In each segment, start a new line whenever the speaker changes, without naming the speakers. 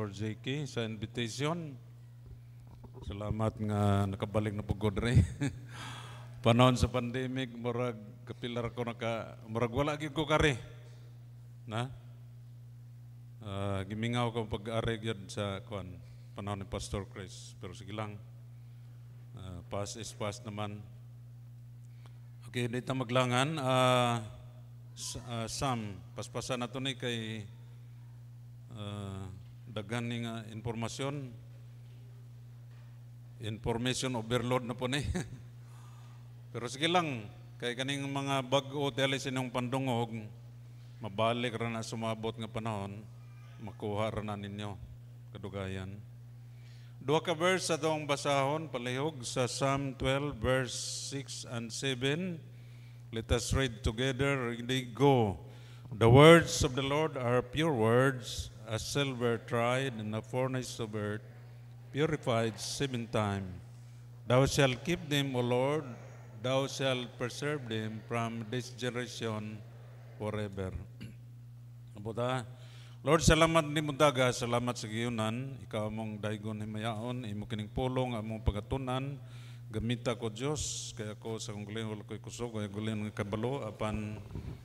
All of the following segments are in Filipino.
Pastor JK sa invitation. Salamat nga nakabalik na pugod rin. Panahon sa pandemic, murag kapilar ko murag wala gyud ko kare. Na? Gimingaw ko pag-ari gyud sa panahon ni Pastor Chris. Pero sige lang. Past is past naman. Okay, dito maglangan. Sam, paspasan na ito ni kay daghan ni nga informasyon. Information overload na po ni. Pero sige lang, kay kaning mga bag-o dali sinyong pandungog, mabalik ra na sumabot nga panahon, makuha ra na ninyo kadugayan. Duha ka verse sa atong basahon, palihog sa Psalm 12 verse 6 and 7. Let us read together. They go. The words of the Lord are pure words, as silver tried in the furnace of earth, purified 7 times. Thou shalt keep them, O Lord, thou shalt preserve them from this generation forever. Buta, Lord, salamat ni Mundaga, salamat sa giyunan, ikaw among daygon himayaon, imo kining pulong, among pagatunan, gamita ko Diyos, kaya ako sa kong gulihol ko'y kusog, kaya gulihol ng kabalo, apan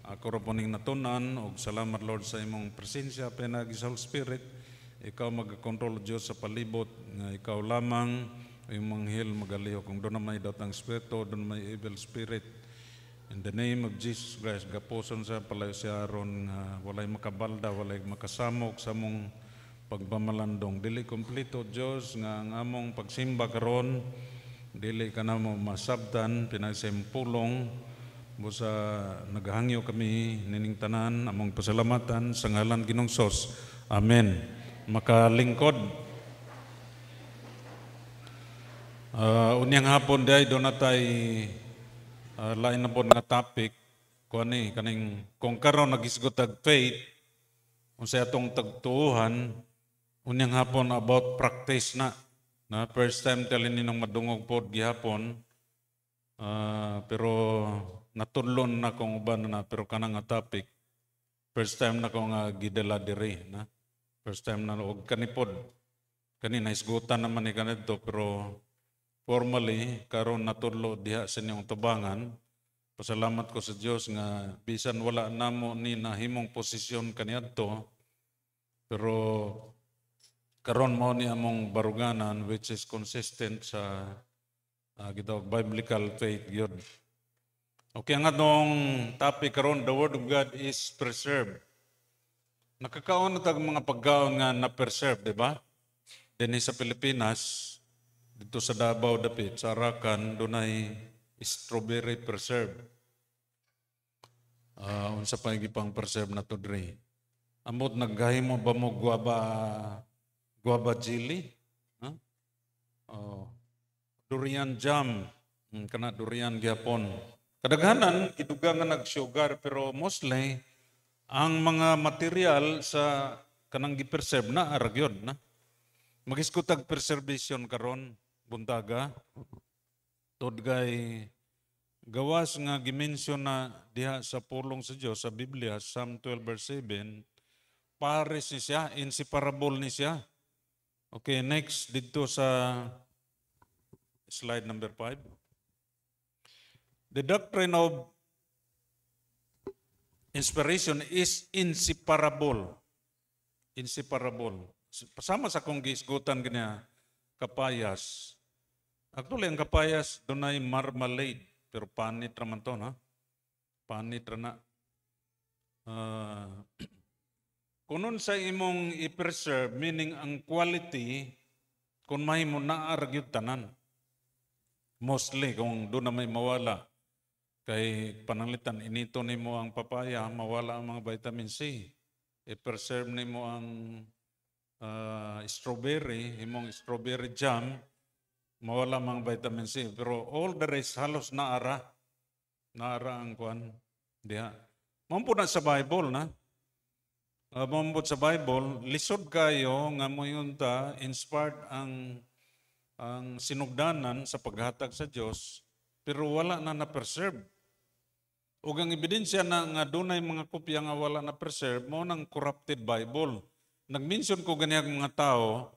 ako raponing natunan, o salamat Lord sa imong presensya, pinagis Holy Spirit, ikaw mag-control Diyos sa palibot, nga ikaw lamang, yung manghil magaliho, kung doon na may datang spirito, doon may evil spirit, in the name of Jesus Christ, gapuson sa palayo siya aron, walay makabalda, walay makasamok sa mong pagpamalandong. Dili kompleto Diyos, nga ang among pagsimba karon dili ka na mo masabtan, pinagsimpulong, busa naghangyo kami nining tanan, among pasalamatan sa ngalan Ginoong Sos. Amen. Makalingkod. Unyang hapon day, doon na tayo lain na po nga topic, kaning kung karon nagisgot tag faith, kung sa atong tagtuuhan, unyang hapon about practice na. First time talin ninong madungog po gihapon, pero natudlon na kong uban na, pero kanang nga topic, first time na kong gidala diri. First time na og kanipod. Kanina isgutan naman ni kanito, pero formally, karon natudlo diha sa inyong tubangan. Pasalamat ko sa Dios nga bisan wala namo ni nahimong posisyon kaniadto, pero karon mao ni among baruganan which is consistent sa gitawag biblical faith gyud. Okay, ang atong topic karon, the Word of God is preserved. Nakakaon na tag mga pagkaon nga na-preserve, di ba? Dinhi sa Pilipinas, dito sa Davao dapit, sa Arakan, doon ay strawberry preserve. Unsa pa pang preserve na to dre. Amot naghahimo ba mo guava jelly? Durian jam, kana durian gyapon. Kadaghanan iduga nga nag-sugar, pero mostly ang mga material sa kanang gi-preserve na aragyod na. Magiskutag preservation karon buntaga todgay gawas nga gimension na diha sa pulong sa Dios sa Biblia, Psalm 12 verse 7, pares ni siya, inseparable ni siya. Okay, next dito sa slide number 5. The doctrine of inspiration is inseparable. Inseparable. Pasama sa kong gisgutan kanya kapayas. Actually, ang kapayas doon ay marmalade. Pero panit naman to, na? Panit na. Kunon sa imong i-preserve, meaning ang quality, kung may mo na-argue tanan. Mostly, kung doon na may mawala. Kay pananglitan, inito ni mo ang papaya, mawala ang mga vitamin C. I-preserve ni mo ang strawberry, imong strawberry jam, mawala mang vitamin C. Pero all the rest, halos naara ang kuan diha. Mampun na sa Bible, na? Mampun sa Bible, lisod kayo nga mo yunta, inspired ang sinugdanan sa paghatag sa Dios, pero wala na na-preserve. Ug ang ebidensya na nga dunay mga kopya nga wala na-preserve, mo ng corrupted Bible. nag-mention ko ganyan mga tao,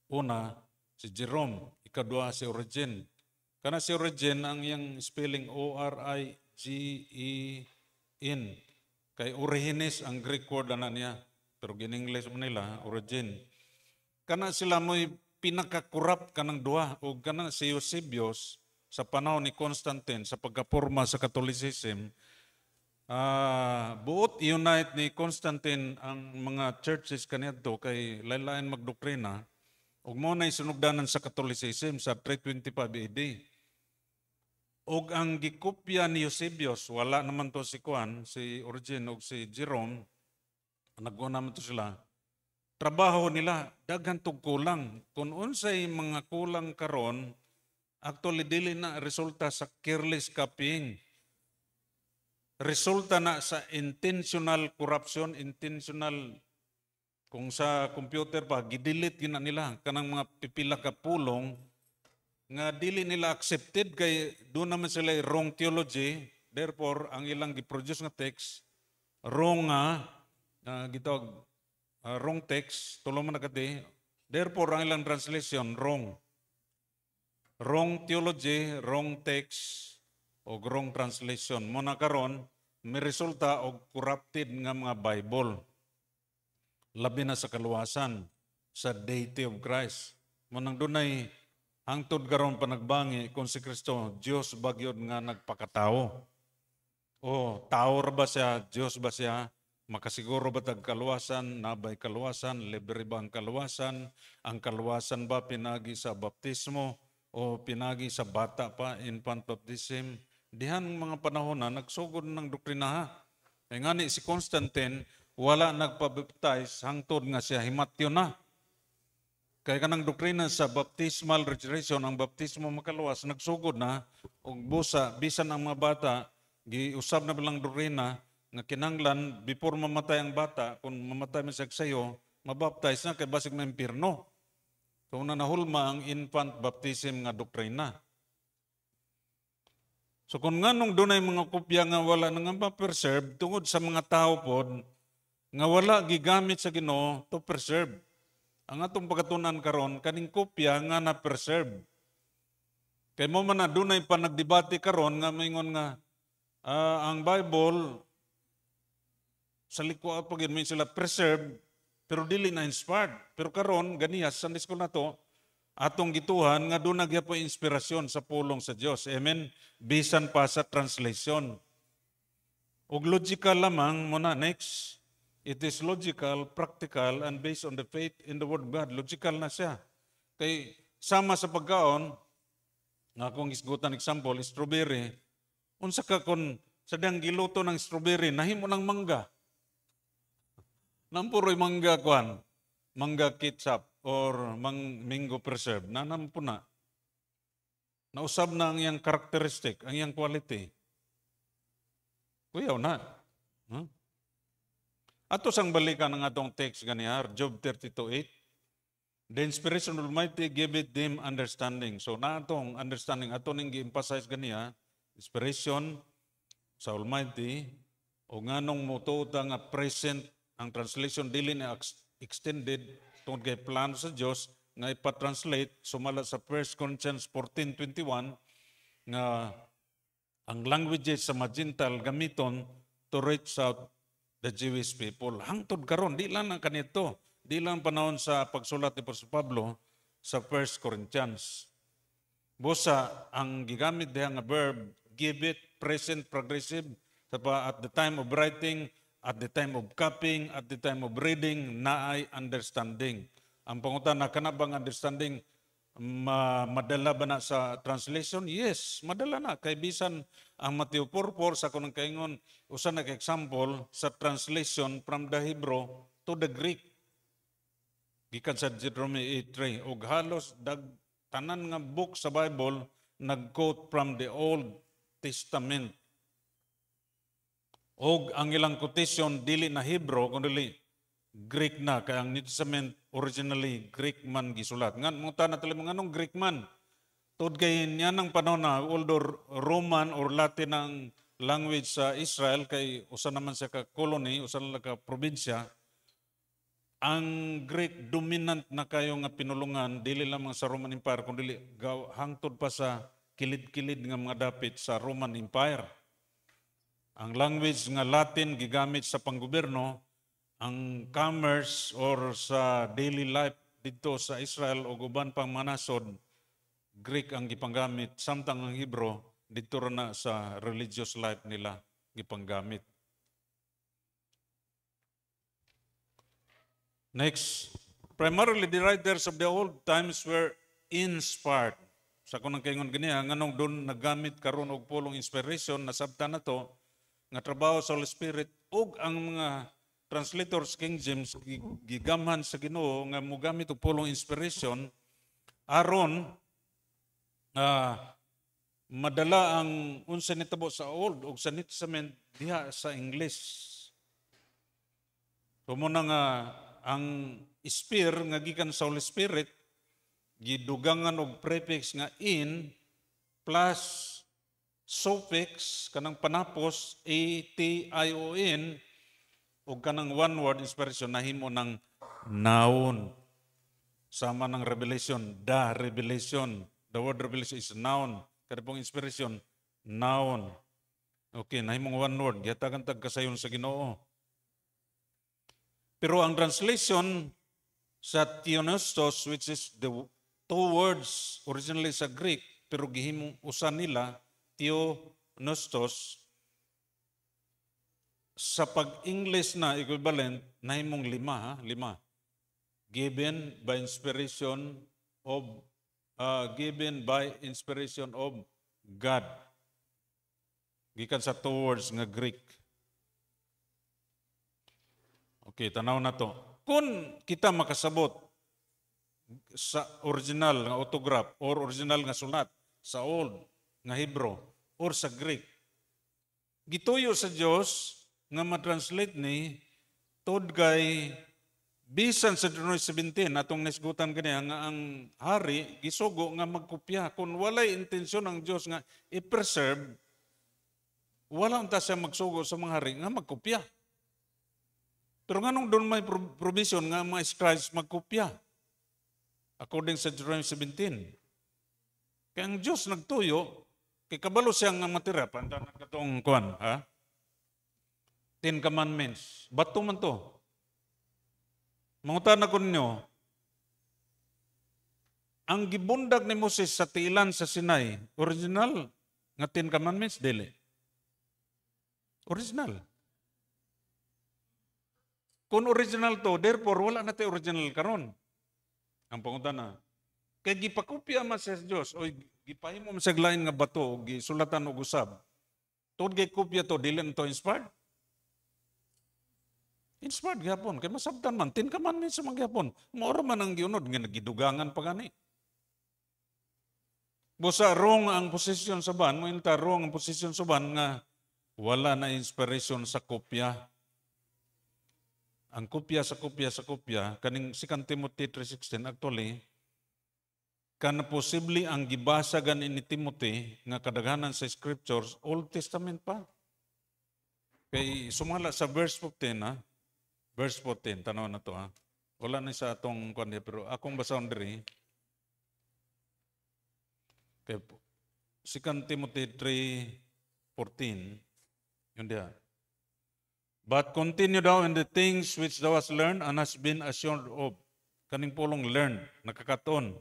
una, si Jerome, ikadua si Origen. Kana si Origen, ang iyang spelling O-R-I-G-E-N. Kay Origenes ang Greek word na niya. Pero in-English mo nila, Origen. Kana sila mo'y pinaka-corrupt kanang duha. O kana si Eusebius, sa panahon ni Constantine, sa pagkaporma sa Catholicism, buot unite ni Constantine ang mga churches kaniyadto kay lain-lain magdoktrina. Ug mo na isunugdanan sa Catholicism sa 325 AD. Og ang gikopya ni Eusebius, wala naman to si Juan, si Origen o si Jerome, naguna naman to sila, trabaho nila, daghan tog kulang. Kung unsay mga kulang karon, actually dili na resulta sa careless copying. Resulta na sa intentional corruption, intentional, kung sa computer pa, gidelete gina nila, kanang mga pipila ka pulong, nga dili nila accepted kay doon naman sila wrong theology, therefore ang ilang giproduce nga text wrong gitawag wrong text tulo man nakati, therefore ang ilang translation wrong theology, wrong text o wrong translation mo na karon may resulta og corrupted nga mga Bible, labi na sa kaluwasan sa deity of Christ. Mo nang dunay hangtod karon pa nagbangi kung si Kristo Dios bagyod nga nagpakatao. O tao ra ba siya, Dios ba siya? Makasiguro ba tag kaluwasan, nabay kaluwasan, libre ba ang kaluwasan? Ang kaluwasan ba pinagi sa baptismo o pinagi sa bata pa, infant baptism? Dihan mga panahon na nagsugod ng doktrina. Kaya nga ni si Constantine wala nagpabaptize hangtod nga siya himatyo na. Kaya kanang doktrina sa baptismal regeneration, ang baptismo makaluwas, nagsugod na, o busa, bisan ang mga bata, giusab na bilang doktrina, nga kinanglan, before mamatay ang bata, kung mamatay man siya sayo, mabaptize na, kay basig na impirno. So, nahulma ang infant baptism nga doktrina. So, kung nga nung doon ay mga kopya nga wala nang ma-preserve, tungod sa mga tao pod, nga wala gigamit sa Ginoo to preserve. Ang atong pagkatunan karon kaning kopya nga na-preserve. Kay mo man na dunay pa nagdebate karon nga maingon nga ang Bible sa likwa pag may sila preserve pero dili na inspired. Pero karon ganiya sa Sunday school nato atong gituhan nga doon nagyapo inspirasyon sa pulong sa Dios. Amen. Bisan pa sa translation. Og logical lamang mo na next. It is logical, practical, and based on the faith in the Word of God. Logical na siya. Kay sama sa pagkaon, nga akong isgutan example, strawberry, unsa ka kung sadyang giluto ng strawberry, nahimo ng mangga. Nampuroy mangga kuan, mangga ketchup, or mango preserve, nanampo na. Nausab na ang iyang characteristic, ang iyang quality. Kuyaw na. Huh? Ato sang balikan ang atong text ganihar, Job 32:8. The inspiration of Almighty giveth them understanding. So na atong understanding, ato ning gi-emphasize ganiya, inspiration sa Almighty, o nganong mututa nga present, ang translation dili na extended, tungod kay plano sa Dios nga ipa-translate, sumala sa 1 Corinthians 14:21, nga ang languages sa Magintal gamiton to reach out the Jewish people. Hangtod karon di lang ang kanito. Di lang panahon sa pagsulat ni Apostol Pablo sa 1 Corinthians. Busa, ang gigamit diha nga verb, give it, present, progressive, at the time of writing, at the time of copying, at the time of reading, naay understanding. Ang pangutan na kanabang understanding, madala ba na sa translation? Yes, madala na. Kay bisan ang Matthew 4:4 sa kunang kaingon, usa na example sa translation from the Hebrew to the Greek. Gikan sa Deuteronomy 8:3. Og halos tanan nga book sa Bible nag-quote from the Old Testament. Og ang ilang quotation dili na Hebrew kundi Greek na, kaya ang New Testament originally Greek man gisulat. Ngan muta na tali mga anong Greek man. Tod kay niya ng panahon na although Roman or Latin ang language sa Israel, kay usa naman siya ka colony, usa lang ka probinsya, ang Greek dominant na kayo nga pinulungan dili lamang sa Roman Empire kundi hangtod pa sa kilid-kilid nga mga dapit sa Roman Empire. Ang language nga Latin gigamit sa panggobyerno, ang commerce or sa daily life dito sa Israel o uban pang manasod, Greek ang gipanggamit, samtang ang Hebrew dito na sa religious life nila gipanggamit. Next, primarily the writers of the old times were inspired. Sa kunang kaingon ganiya, nganong doon naggamit karon og pulong inspiration, nasabtan na to, nga trabaho sa Holy Spirit, ug ang mga translators King James, gigamhan sa Ginoo nga mogamit og pulong inspiration, aron madala ang unsa nitabo sa Old ug sa New Testament diha sa English. So muna nga ang spear nga gikan sa Holy Spirit gidugangan og prefix nga in plus suffix kanang panapos ATION ug kanang one word inspiration nahimo ng noun. Sama ng revelation, the revelation. The word revelation is noun. Kada pong inspiration, noun. Okay, nahimong one word. Yatagan tag kasayon sa Ginoo. Pero ang translation sa theonostos, which is the two words originally sa Greek, pero gihimong usa nila, theonostos, sa pag-English na equivalent, nahimong lima. Given by inspiration of God. Gikan sa two words nga Greek. Okay, tanaw na to. Kung kita makasabot sa original nga autograph or original nga sulat sa Old nga Hebrew or sa Greek, gituyo sa Dios nga ma-translate ni tod kay bisan sa Deuteronomy 17 atong nisgutan kaniya nga ang hari gisugo nga magkopya kung walay intensyon ang Dios nga i-preserve, wala unta siya magsugo sa mga hari nga magkopya. Pero nganong doon may provision nga mga scribes magkopya according sa Deuteronomy 17. Kaya ang Diyos nagtuyo, kay kabalo siya nga matira, panda na katong kuan, ha? 10 Commandments. Bato man to. Mangutan ako ninyo, ang gibundag ni Moses sa tiilan sa Sinai, original nga 10 Commandments, dili. Original. Kung original to, therefore, wala na tayo original karon. Ang pangunta na, kaya gipakopya man sa Diyos, o gipahimo man sa lain nga bato, o gisulatan o gusab. Tod kay kopya to, dili na to inspired? Inspired gyapon, kay masabtan man, 10 Commandments sa mga gyapon. Maura man ang giunod, nga nagidugangan pa gani. Busa, wrong ang posisyon sa ban, mo wrong ang posisyon sa ban nga wala na inspiration sa kopya. Ang kopya sa kopya, kaning 2 Timothy 3:16, actually, kana posible ang gibasagan ni Timothy nga kadaghanan sa scriptures, Old Testament pa. Kay sumala sa verse 15, ha? Verse 14, tanaw na to, ha? Wala na sa atong kundi, pero akong basahon diri. Kay 2 Timothy 3:14, yun diha. But continue thou in the things which thou hast learned and hast been assured of. Kaning pulong learned, nakakaton.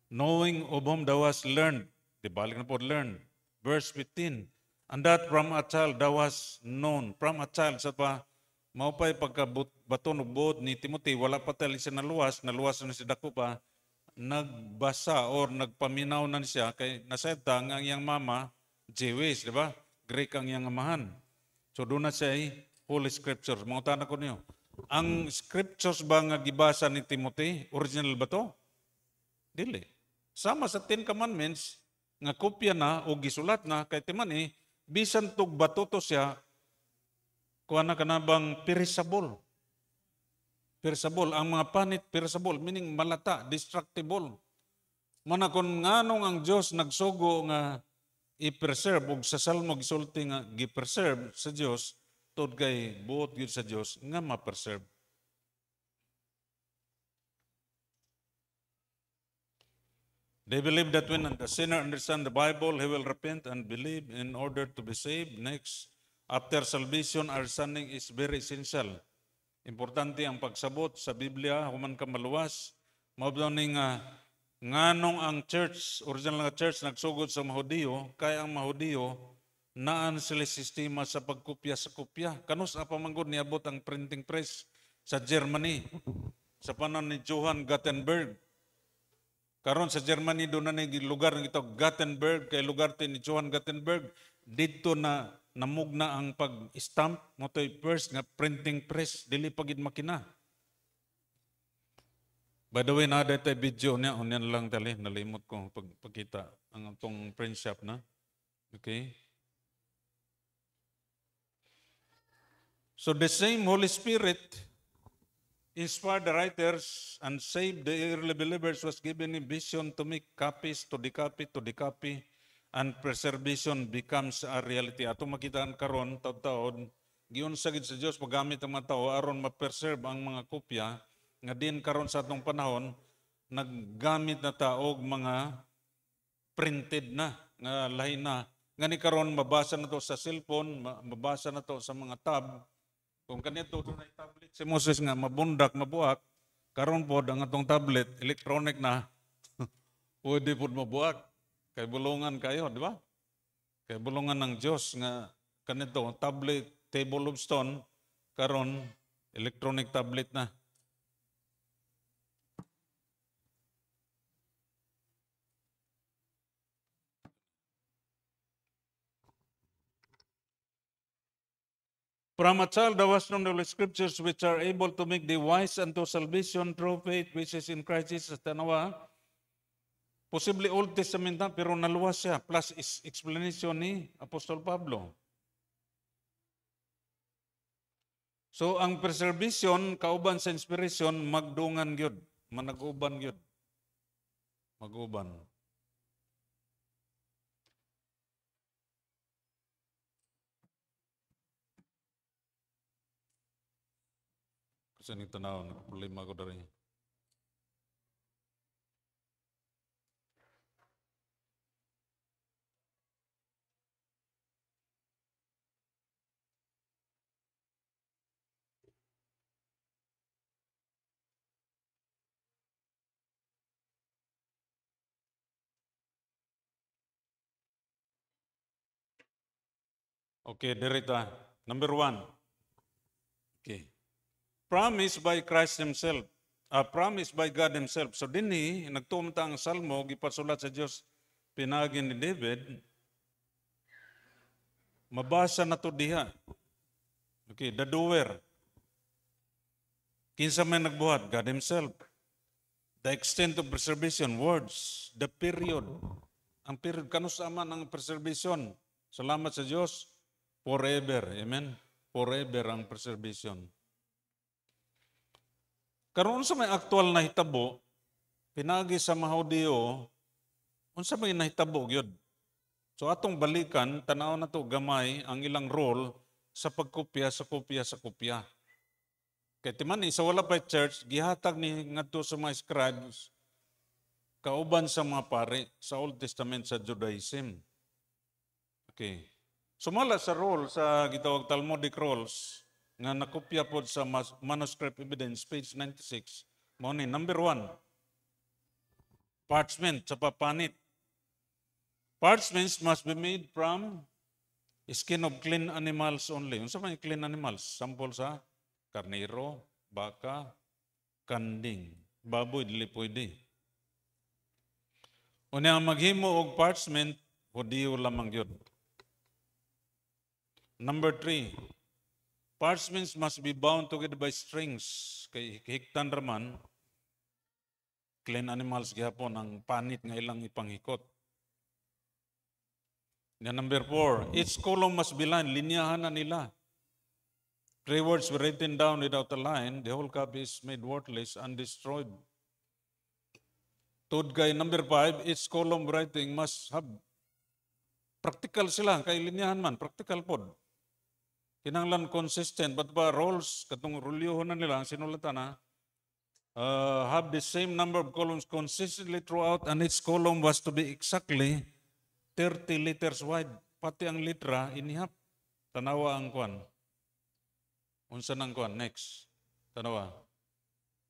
Knowing of whom thou hast learned. Di balik na po learned. Verse 15. And that from a child thou hast known. From a child, sa pa, maupay pagkabaton o buot ni Timothy, wala pa tayo siya naluwas na si Dako pa, nagbasa or nagpaminaw na siya, kay nasayta nga ang iyang mama, Jewish, di ba? Greek ang iyang amahan. So doon na siya Holy Scriptures. Mga tanong ko niyo, ang Scriptures ba nga gibasa ni Timothy, original ba to? Dili. Sama sa 10 Commandments, nga kopya na o gisulat na, kay Timani, bisan tog bato to siya, kuha na ka na bang perishable. Perishable. Ang mga panit, perishable, meaning malata, destructible. Mana kung nganong ang Diyos nagsugo nga i-preserve ug sa Salmo gisulti nga gi-preserve sa Dios tod kay buot gyud sa Dios nga ma-preserve. They believe that when the sinner understands the Bible, he will repent and believe in order to be saved. Next, after salvation, understanding is very essential. Importante ang pagsabot sa Biblia, human ka maluwas. Mabdaw ni nganong ang church, original nga church, nagsugod sa Mahudiyo, kaya ang Mahudiyo, naan sila sistema sa pagkopya sa kopya. Kanus apa manggod niabot ang printing press sa Germany, sa panon ni Johann Gutenberg. Karon sa Germany doon na lugar ng ito, Gutenberg, kay lugar ni Johann Gutenberg, dito na namugna ang pag-stamp, mo to'y first nga printing press, dili pagid makina. By the way, na dito video niya, unyan lang tali, nalimot ko pagkita ang itong print shop na. Okay? So the same Holy Spirit inspired the writers and saved the early believers, was given a vision to make copies, to decopy, and preservation becomes a reality. Ato makitaan karon taon-taon, giyon sagid sa Dios magamit ang mga tao aron ma-preserve ang mga kopya nga din karon sa atong panahon naggamit na ta og mga printed na nga lahi na. Ngani karon mabasa na to sa cellphone, mabasa na to sa mga tab. Kung kanito na tablet si Moses nga mabundak, mabuak, karon pod ang atong tablet, electronic na, pwede pod mabuak. Kay bulungan kayo, di ba? Kay bulungan ng Diyos nga kanito, tablet, table of stone, karon electronic tablet na. From a child thou was from the Holy Scriptures which are able to make thee wise unto salvation through faith which is in Christ Jesus. Tanawa, posible Old Testament na, pero naluwas siya, plus explanation ni Apostol Pablo. So, ang preservation, kauban sa inspiration, magdungan yun. Managuban yun. Maguban. Kasi nang tanaw, problema ko dari. Okay, derita. Number 1. Okay. Promised by Christ Himself. Promised by God Himself. So dinhi, nagtumta ang salmo, gipasulat sa Diyos, pinagin ni David, mabasa na to diha. Okay, the doer. Kinsa may nagbuhat? God Himself. The extent of preservation, words, the period. Ang period, kanusama ng preservation. Salamat sa Diyos. Forever. Amen? Forever ang preservation. Karon sa may aktual na hitabo, pinagi sa Mahudiyo, unsa may nahitabo gyud. So atong balikan, tanaw na to gamay ang ilang role sa pagkopya sa kopya sa kopya. Kay timan sa wala pa church, gihatag ni ngadto sa mga scribes kauban sa mga pare sa Old Testament sa Judaism. Okay. Sumala sa role sa gitawag Talmudic rolls nga nakopya pod sa manuscript evidence page 96. Mao ni number 1. Parchment sa papanit. Parchments must be made from skin of clean animals only. Unsa man clean animals? Sample sa karnero, baka, kanding, baboy dili pwede. Unya maghimo og parchment, Hudiyo lamang gyud. Number 3, parchments must be bound together by strings. Kay hiktan raman, clean animals gihapon ang panit nga ilang ipanghikot. Number 4, each column must be lined. Linyahan na nila. 3 words were written down without a line. The whole copy is made worthless and destroyed. Tudgay number 5, each column writing must have practical sila. Kay linyahan man, practical pod. Kinanglan consistent, but ba rolls, katong rulyohon na nila, ang sinulatan na, have the same number of columns consistently throughout, and each column was to be exactly 30 liters wide. Pati ang litra, inihap. Tanawa ang kwan. Unsa nang kwan? Next. Tanawa.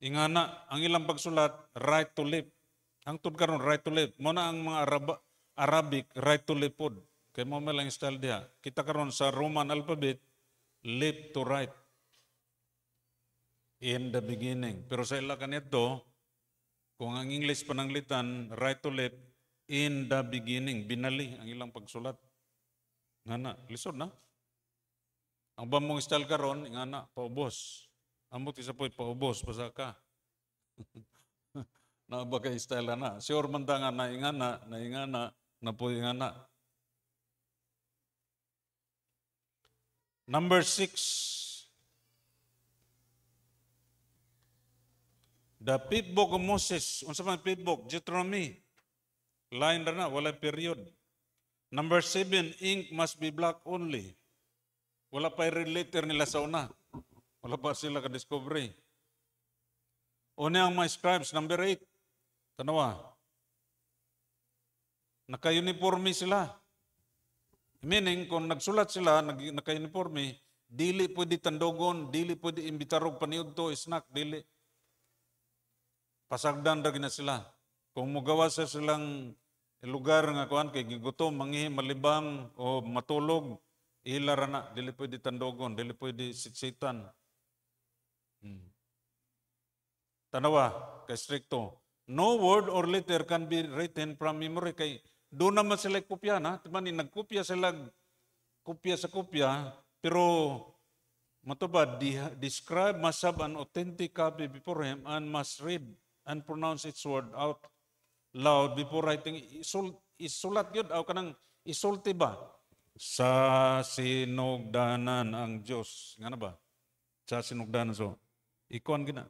Ingana, ang ilang pagsulat, right to left. Ang tud karon right to left. Muna ang mga Arabic, right to left pod. Kaya mo lang style diha. Kita karon sa Roman alphabet, left to right. In the beginning. Pero sa ila kanito, kung ang English pananglitan, right to left, in the beginning. Binali ang ilang pagsulat. Ngana, lisod na. Ang bamong style karon, ngana, paubos. Amot isa po'y paubos, basa ka. Na ba kay style na? Sure man ta nga naingana, na po ingana. Number 6. The fifth book of Moses. Unsa man fifth book? Deuteronomy. Line na wala period. Number 7, ink must be black only. Wala pa i-relater nila sa una. Wala pa sila ka-discovery. Una ang mga scribes. Number 8. Tanawa. Naka-uniforme sila. Meaning, kung nagsulat sila, naka-uniforme, dili pwede tandogon, dili pwede imbitarog paniud to, snack, dili. Pasagdan na sila. Kung mugawa sa silang lugar nga kuan kay gigutom, mangihi, malibang o matulog, ilara na, dili pwede tandogon, dili pwede sitsitan. Tanawa, kay stricto. No word or letter can be written from memory kay doon naman sila kopya na. Timan, nagkopya sila, kopya sa kopya, pero matubad, the scribe must have an authentic copy before him and must read and pronounce its word out loud before writing. Isulat yun, o kanang isulti ba? Sa sinugdanan ang Diyos. Nga na ba? Sa sinugdanan. So, ikuan gina.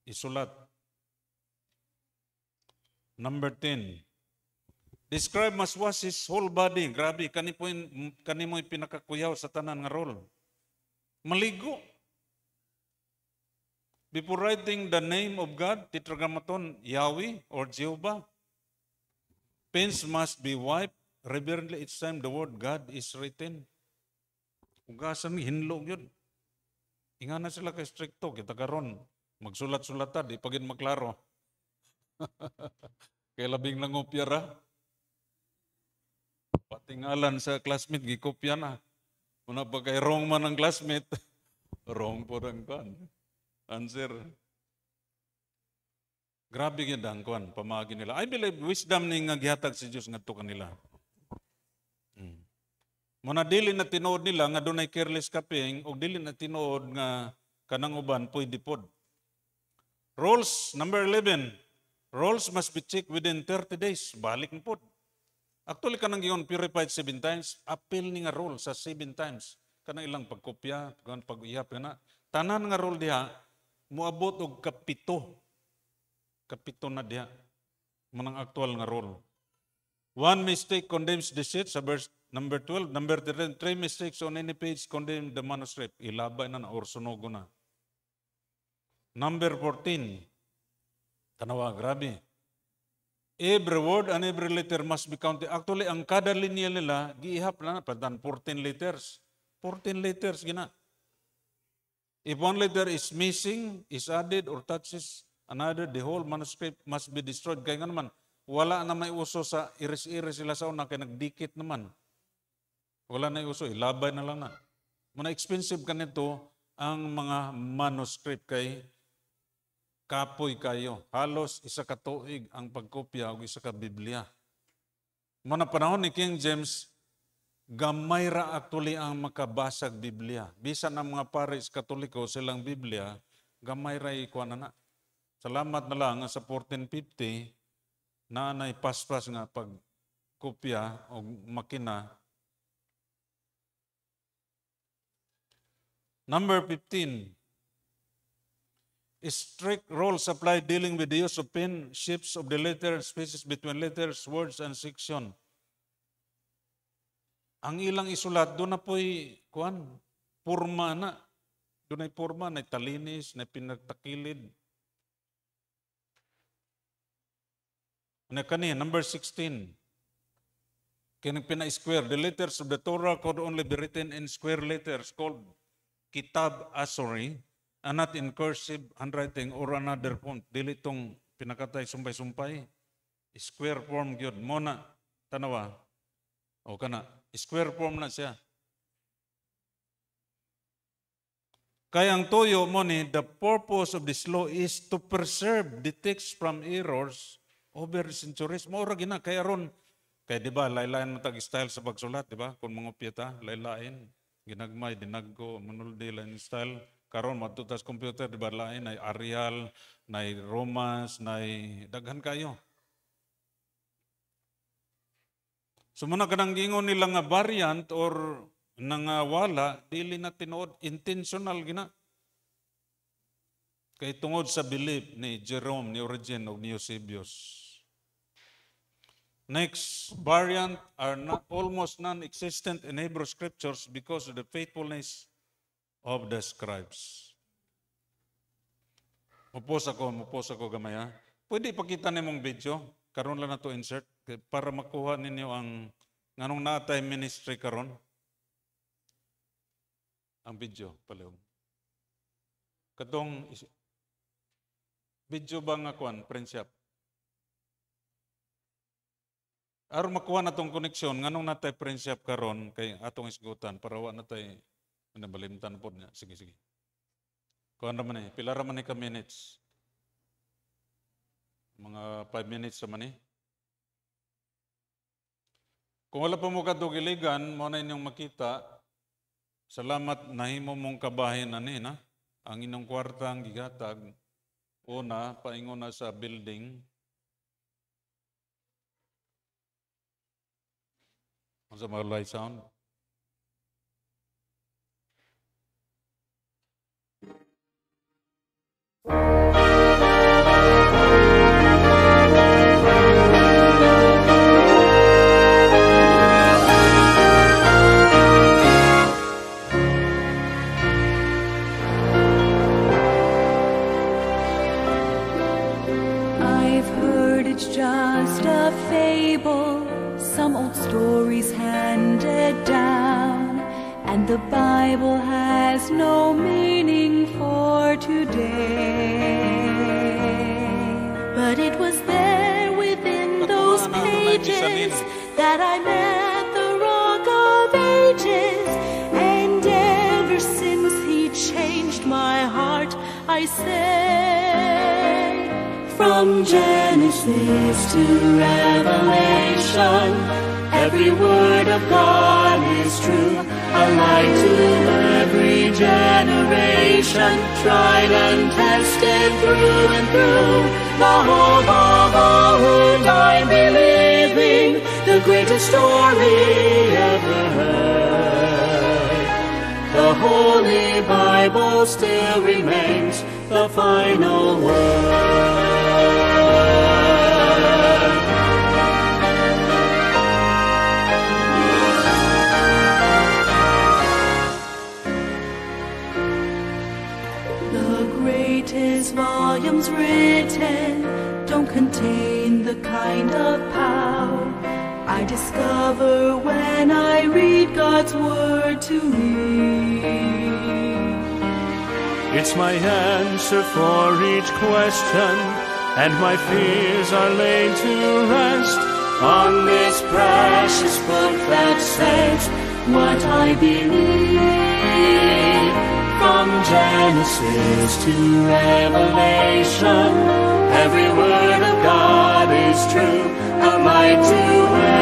Isulat. Number 10. The scribe must wash his whole body. Grabe, kani mo'y pinakakuyaw sa tanan nga role. Maligo. Before writing the name of God, tetragrammaton, Yahweh or Jehovah, pens must be wiped reverently each time the word God is written. Ugasan ni hinlog yun. Ingana sila kay stricto, kita karon magsulat-sulata, di pagin maklaro. Kaya labing nangopya ra. Patingalan sa classmate, gikopya na. Muna pa kay wrong man ang classmate, wrong po ang kan. Answer. Grabe yun ang kuan, pamagi nila. I believe wisdom ni nga gihatag si Diyos nga to kanila. Muna dili na tinuod nila nga dunay careless kaping o dili na tinuod nga kanang uban pwede pod. Rules number 11. Rules must be checked within 30 days. Balik na pod. Actually kanang giyon purified 7 times. Appeal ni nga rule sa 7 times. Kanang ilang pagkopya, pag-ihap na. Tanan nga rule diha muabot og kapito. Kapito na diha. Manang actual nga rule. One mistake condemns the sheet sa verse number 12. Number 13, 3 mistakes on any page condemn the manuscript. Ilabay na or sunogo na. Number 14. Tanawa, grabe. Every word and every letter must be counted. Actually, ang kada linya nila, giihap na, patan 14 letters. 14 letters, gina. If one letter is missing, is added, or touches another, the whole manuscript must be destroyed. Kaya nga naman, wala na may uso sa iris-iris sila sa una, kaya nagdikit naman. Wala na uso, ilabay na lang na. Muna expensive kanito ang mga manuscript kay kapoy kayo. Halos isa ka tuig ang pagkopya o isa ka Biblia. Muna panahon ni King James, gamay ra actually ang makabasag Biblia. Bisan ang mga pares Katoliko silang Biblia, gamay ra ikuan na. Salamat na lang sa 1450 na paspas nga pagkopya o makina. Number 15. Strict rules apply dealing with the use of pen, shapes of the letter, spaces between letters, words, and section. Ang ilang isulat, doon na po'y, purma na. Doon ay purma, na talinis, na pinagtakilid. Ano kani, number 16. Kaya pina-square. The letters of the Torah could only be written in square letters called Kitab Asori, and not in cursive handwriting or another font. Dili itong pinakatay sumpay-sumpay. Square form yun. Muna, tanawa. O kana, square form na siya. Kaya ang toyo mo ni, the purpose of this law is to preserve the text from errors over centuries. Maura gina, kaya ron, kaya di ba, laylayan mo tag-style sa pagsulat, di ba? Kung mga piyata, laylain, ginagmay, dinaggo, manuldi, lain style. Karon matutas computer, di ba, lain, na Arial, na Romans, na daghan kayo. So muna kanang gingon nila nga variant or nang wala, dili na tinuod, intentional gina. Kay tungod sa belief ni Jerome, ni Origen, o ni Eusebius. Next, variant are not, almost non-existent in Hebrew scriptures because of the faithfulness of the scribes. Mupos ako gamay ha. Pwede ipakita nimong video, karon lang na to insert, para makuha ninyo ang nganong natay ministry karon. Ang video pala. Katong video ba nga kuan, Prinsip? Aron makuha na tong koneksyon, nganong natay Prinsip karon kay atong isgutan para wa natay nabalimtan po niya. Sige. Kuan naman eh, pila ra man ka minutes? Mga 5 minutes naman eh. Kung wala pa mo kadugiligan, mo na inyong makita. Salamat nahimo mong kabahin ani na. Ang inyong kwarta ang gigatag. Una, paingon na sa building. Ang sa mga light sound.
Stories handed down, and the Bible has no meaning for today. But it was there within those pages that I met the Rock of Ages, and ever since He changed my heart, I say, from Genesis to Revelation, every word of God is true, a light to every generation, tried and tested through and through. The hope of all who died believing, the greatest story ever heard. The Holy Bible still remains the final word. Volumes written don't contain the kind of power I discover when I read God's word to me.
It's my answer for each question, and my fears are laid to rest on this precious book that says what I believe. From Genesis to Revelation, every word of God is true, a light to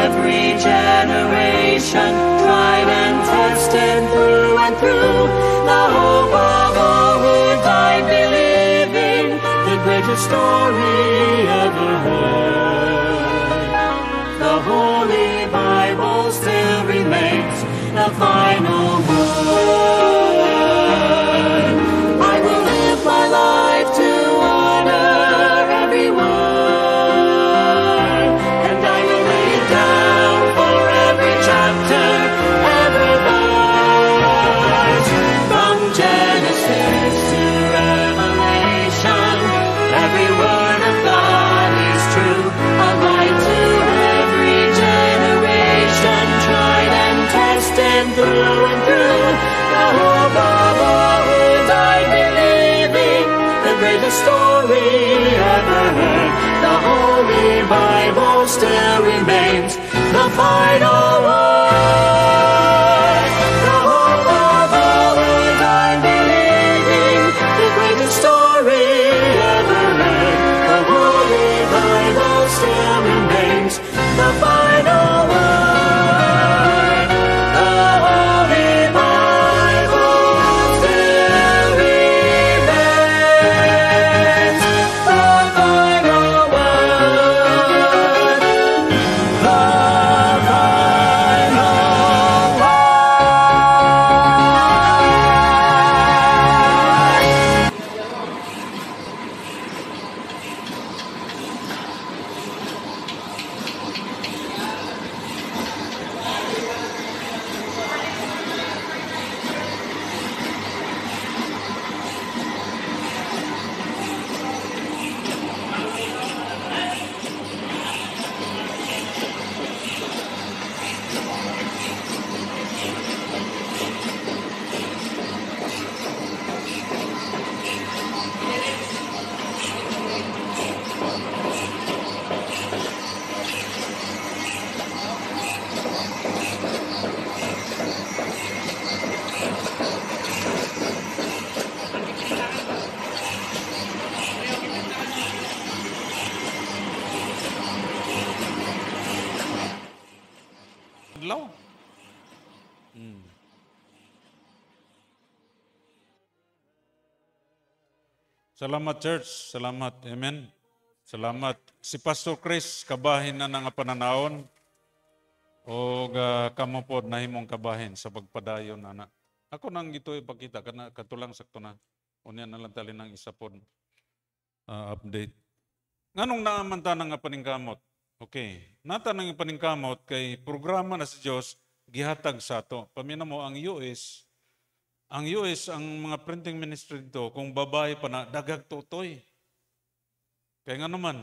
every generation, tried and tested through and through. The hope of all who died believing, the greatest story ever heard. The Holy Bible still remains the final word. My life to honor every word, and I will lay it down for every chapter, every verse. From Genesis to Revelation, every word of God is true, a light still remains the final word. The hope of all who died believing, the greatest story ever read. The Holy Bible still remains the final word. The Holy Bible still remains the final word. The final word.
Adlaw. Salamat, church. Salamat. Amen. Salamat. Si Pastor Chris, kabahin na nga pananahon. O kamo pod nahimong kabahin sa pagpadayon ana. Ako nang ito ipakita kana katulang sakto na. Unya na lang tali ng isa pod update. Nganong naamanta na nga paningkamot? Okay. Nata nang paningkamot kay programa na sa Dios gihatag sa ato. Pamina mo ang US ang mga printing ministry dito, kung babae pa na, dagag tutoy. Kaya nga naman,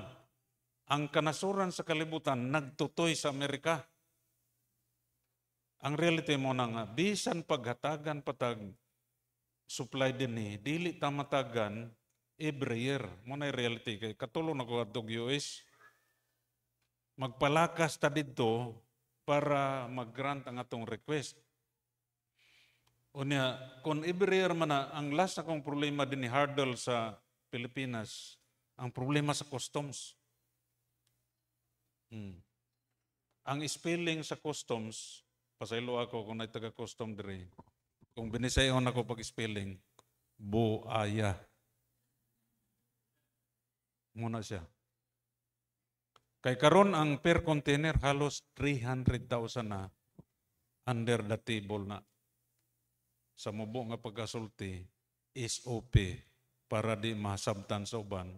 ang kanasuran sa kalibutan, nagtutoy sa Amerika. Ang reality mo na nga, bisan paghatagan patag, supply din dili tamatagan every year. Muna yung reality. Kaya katulong ako at US, magpalakas ta dito para mag-grant ang atong request. Unya, kung every year man na, ang last akong problema din ni hurdle sa Pilipinas, ang problema sa customs. Ang spelling sa customs, pasaylo ako kung taga-custom dire, kung binisayon ako pag-spelling, buaya. Muna siya. Kay karon ang per container halos 300,000 na under the table na. Sa mubo nga pagkasulti, SOP para di masabtan sa uban.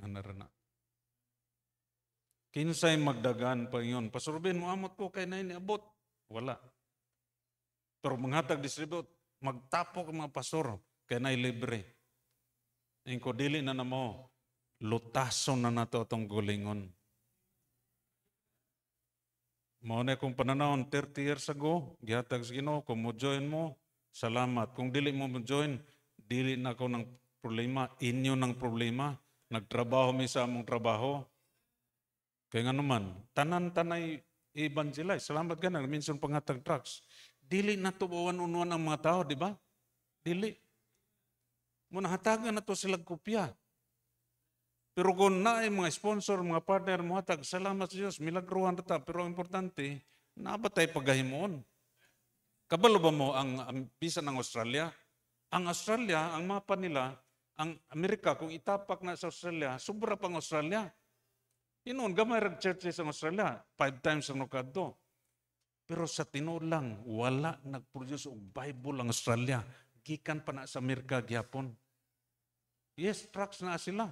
Ano na. Kinsay magdagan pa yun. Pasurbin mo, amot ko kay na iniabot. Wala. Pero manghatag distribute, magtapok ang mga pasor kay na libre. Ang kodili na mo, lutason na nato itong gulingon. Mauna kung pananahon 30 years ago, gihatag sa Ginoo, kung mo join mo, salamat. Kung dili mo join, dili na ako ng problema, inyo ng problema. Nagtrabaho mi sa among trabaho. Kaya nga naman, tanan-tanay evangelize. Salamat ka na, minsan pangatag trucks. Dili na to uwan-unuan ang mga tao, di ba? Dili. Muna hatagan na to silang kopya. Pero kung na mga sponsor, mga partner, mga hatag, salamat sa Diyos, milagruhan na ta. Pero ang importante, nabatay pagahimoon. Kabalo ba mo ang visa ng Australia? Ang Australia, ang mapa nila, ang Amerika, kung itapak na sa Australia, sobra pang Australia. Inoon, gamay churches sa Australia, 5 times ang nukadto. Pero sa tinuod lang, wala nag-produce og Bible ang Australia. Gikan pa na sa Amerika, gihapon. Yes, trucks na sila.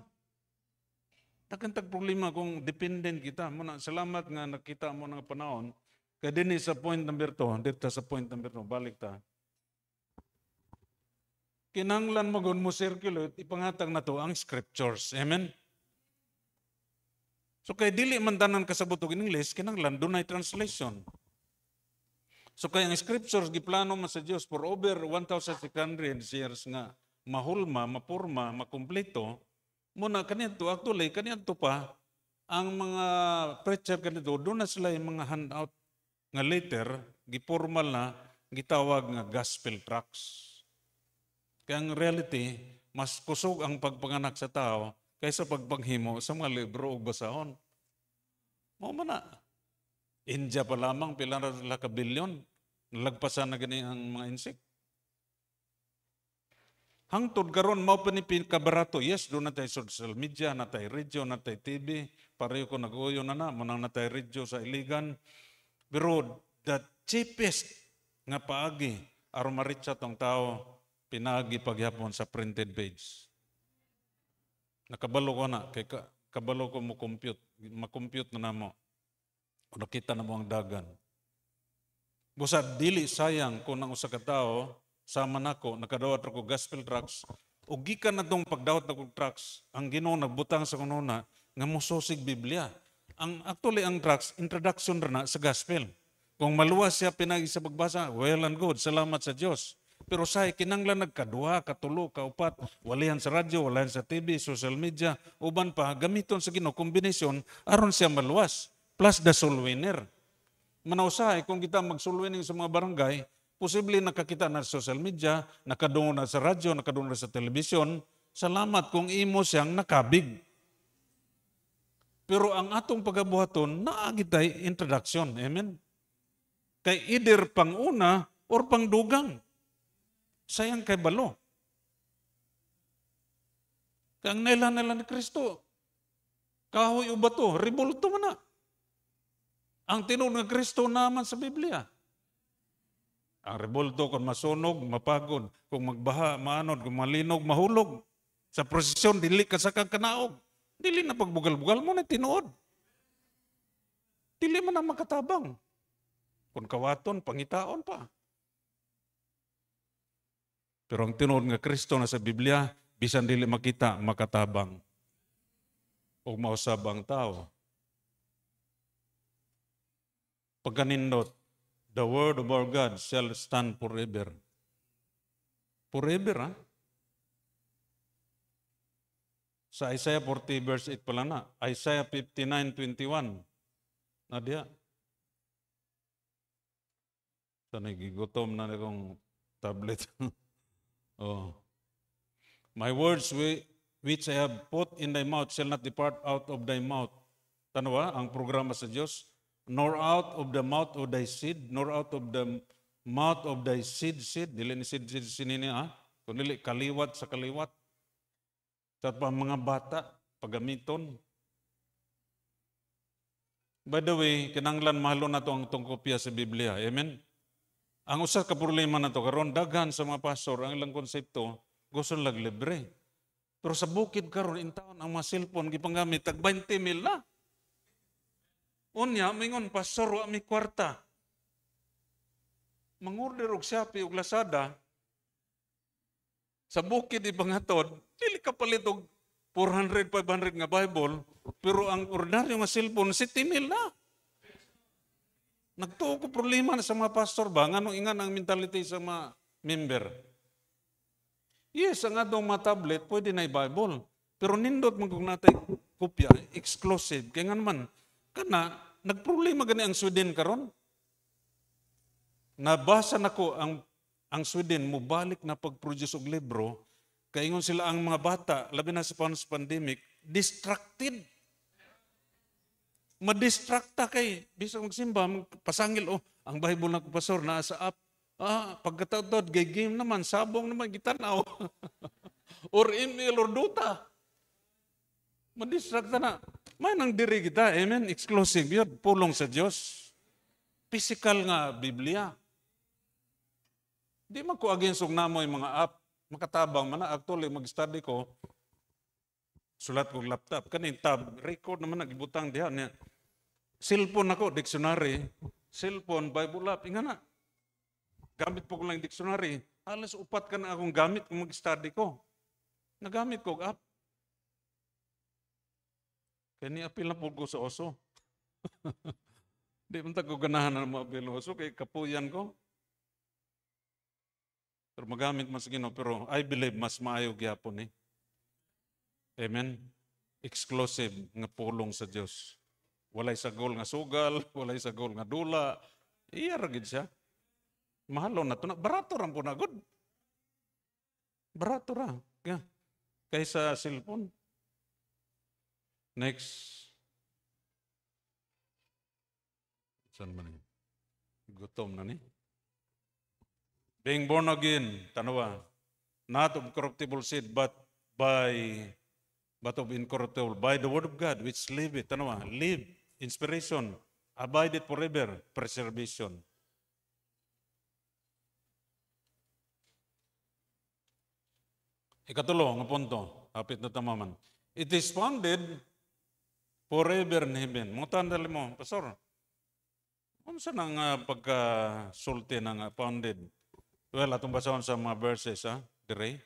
Takantag problema kung dependent kita. Muna, salamat nga nakita mo ng panahon. Kaya din sa point number 2, dito sa point number 2, balik ta. Kinanglan mo gun mo circulate, ipangatag na to ang scriptures. Amen? So kaya dili man tanan kasabot og English, kinanglan dunay translation. So kaya ang scriptures giplano man sa Dios for over 1,600 years nga mahulma, mapurma, makumpleto. Muna kanito actually kanito pa ang mga preacher kanito, doon na sila yung mga handout nga later, gipormal na, gitawag nga gospel tracts. Kaya ang reality, mas kusog ang pagpanganak sa tao kaysa pagpanghimo sa mga libro o basahon. Mo man na. India pa lamang, pila na ka bilyon, nalagpasan na gani ang mga insect. Hangtod karon mao pa ni pinakabarato. Yes, doon na tayo social media, na tayo radio, na tayo TV. Pareho ko nag-uyo na munang na tayo radio sa Iligan. Pero the cheapest nga paagi aron ma-reach atong tao, pinaagi pagyapon sa printed page. Nakabalo ko na, kay kabalo ko mo compute, ma-compute na namo. O nakita na mo ang dagan. Busa dili sayang kung ang usa ka tawo sama nako nakadawat ko gospel tracts ug gikan na tong pagdawat na kog tracts ang Ginoo nagbutang sa kununa nga mosusig Biblia. Ang actually ang tracts introduction ra na sa gospel. Kung maluwas siya pinagi sa pagbasa, well and good, salamat sa Dios. Pero say kinanglan nagkadua, katulo, kaupat, walihan sa radyo, walihan sa TV, social media, uban pa gamiton sa Ginoo kombinasyon aron siya maluwas. Plus the soul winner. Manausahay kung kita mag-soul winning sa mga barangay, posible nakakita na sa social media, nakadungo na sa radyo, nakadungo na sa telebisyon. Salamat kung imo siyang nakabig. Pero ang atong pagabuhaton, naagitay introduction. Amen? Kay either pang-una or pang-dugang. Sayang kay balo. Kaya ang nila ni Kristo, kahoy o bato, ribulto man na. Ang tinuod ng Kristo naman sa Biblia. Ang rebulto kung masunog, mapagod. Kung magbaha, maanod. Kung malinog, mahulog. Sa prosesyon, dili ka sa kanaog. Dili na pagbugal-bugal mo na tinuod. Dili man na makatabang. Kung kawaton, pangitaon pa. Pero ang tinuod nga Kristo na sa Biblia, bisan dili makita, makatabang. O mausabang tao. Pagkanindot, the word of our God shall stand forever. Forever, ha? Sa Isaiah 40 verse 8 pala na. Isaiah 59:21. Nadia. Sa nagigutom na akong tablet. Oh. My words which I have put in thy mouth shall not depart out of thy mouth. Tanawa, ang programa sa Diyos. Nor out of the mouth of thy seed, nor out of the mouth of thy seed. Dili ni seed sinini, ha? Kung dili, kaliwat sa kaliwat. Sa mga bata, pagamiton. By the way, kinanglan mahalo na to ang itong kopya sa Biblia. Amen? Ang usa ka problema na to, karon daghan sa mga pastor, ang ilang konsepto, gusto lang libre. Pero sa bukid karon in town, ang mga cellphone, gipangamit, tag 20,000 na. Unya, mingon, pastor, wa mi kwarta. Mangorder og Shopee og Lazada, sa bukid ipangatod, dili ka palit og 400, 500 nga Bible, pero ang ordinaryo nga cellphone, 70,000 na. Nagtuo ko problema na sa mga pastor ba? Nga ingan ang mentality sa mga member. Yes, ang atong mga tablet, pwede na i-Bible. Pero nindot man kung natay kopya, exclusive. Kaya nga naman, kana, nagproblema gani ang Sweden karon. Nabasa nako ang Sweden mo balik na pag-produce og libro, kaingon sila ang mga bata, labi na sa pandemic, distracted. Madistracta kay bisag magsimba, pasangil ang Bible na ko pastor naa sa app. Pagkatawd gay game naman, sabong naman gitanaw. Or email or duta. Madistracta na. May nang diri kita, amen, exclusive yun, pulong sa Diyos. Physical nga Biblia. Di man ko against og namoy mga app, makatabang man na. Actually, mag-study ko, sulat ko laptop, kaning tab, record naman nagibutang diha niya. Cellphone ako, dictionary, cellphone, Bible app, inga na. Gamit po ko lang dictionary. Alas upat ka na akong gamit kung mag-study ko. Nagamit ko app. Kaya ni-apil na po ko sa oso. Di man ko ganahan na ma-apil oso, kaya kapuyan ko. Pero magamit mas Ginoo, pero I believe mas maayo gyapon eh. Amen? exclusive nga pulong sa Dios. Walay sagol nga sugal, walay sagol nga dula. Iya ra gid siya. Mahalo na to na. Barato ra po na good. Barato ra. Kaysa cellphone. Next. Saan man yun? Gutom na ni. Being born again, tanawa, not of corruptible seed, but of incorruptible, by the word of God, which liveth, tanawa, live, inspiration, abideth forever, preservation. Ikatulo, nga punto, hapit na tamaman. It is founded forever in heaven. Mga tandali mo, Pastor, ano sa nang pagka-sulti ng founded? Well, atong basahon sa mga verses, dire.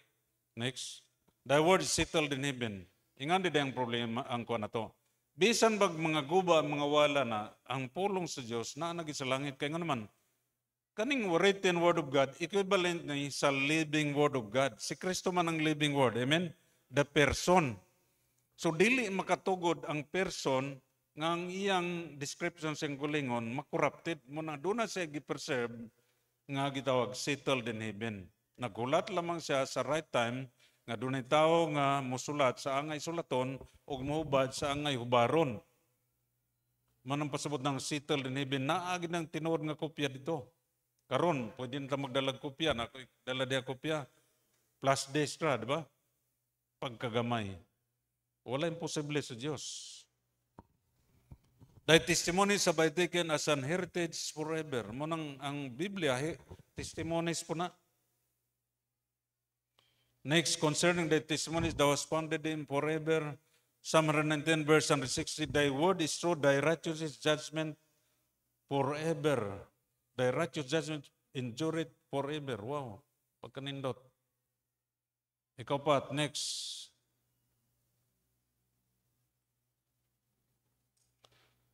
Next. The word is settled in heaven. Ingan din ang problema ang kuha na to. Bisan bag mga guba, mga wala na, ang pulong sa Diyos na naging sa langit. Kaya nga naman, kaning written word of God, equivalent ni sa living word of God. Si Kristo man ang living word. Amen? The person. So, dili makatugod ang person nga ang iyang description sa gulingon, makorrupted. Muna, doon na siya gi-preserve nga gitawag settled in heaven. Nagulat lamang siya sa right time nga doon ay tao nga musulat sa angay sulaton o muhubad sa angay hubaron. Manang pasabot ng settled in heaven, naagi ng tinuod nga kopya dito. Karon, pwede na magdalag kopya. Dala diya kopya. Plus destra, di ba? Pagkagamay. Wala imposible sa Diyos. Thy testimonies have I taken as an heritage forever. Munang ang Biblia, testimonies po na. Next, concerning thy testimonies, thou hast founded them forever. Psalm 110 verse 160, thy word is true, thy righteous judgment forever. Thy righteous judgment endureth forever. Wow, pagkanindot. Ikaw pa, next.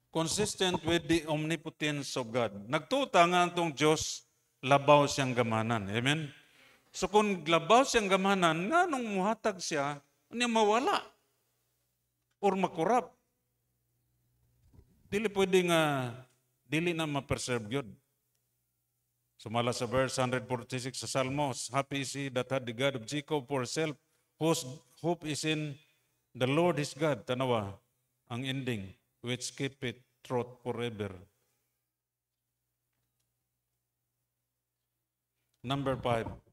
Consistent with the omnipotence of God. Nagtuta nga itong Diyos, labaw siyang gamanan. Amen? So kung labaw siyang gamanan, nga nung muhatag siya, niya mawala or makurap. Dili pwede nga, dili na ma-preserve yun. Sumala sa verse 146 sa Salmos, happy is he that had the God of Jacob for himself, whose hope is in the Lord his God. Tanawa, ang ending, which keepeth truth forever. Number 5.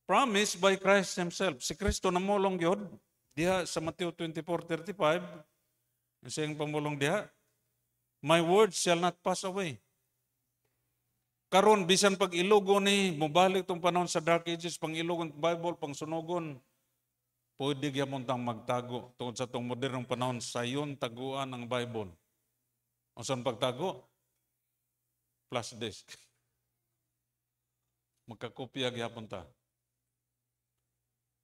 Promised by Christ Himself. Si Kristo namulong yun. Diha sa Matthew 24:35, siyang pamulong diha, my word shall not pass away. Karon bisan pag ilugon ni, mubalik tong panahon sa Dark Ages, pang ilugon Bible, pang sunugon, pwede gyapon tang magtago tungod sa tong modernong panahon sayon taguan ang Bible. Unsan pagtago? Flash disk. Magkakopya gyapon ta.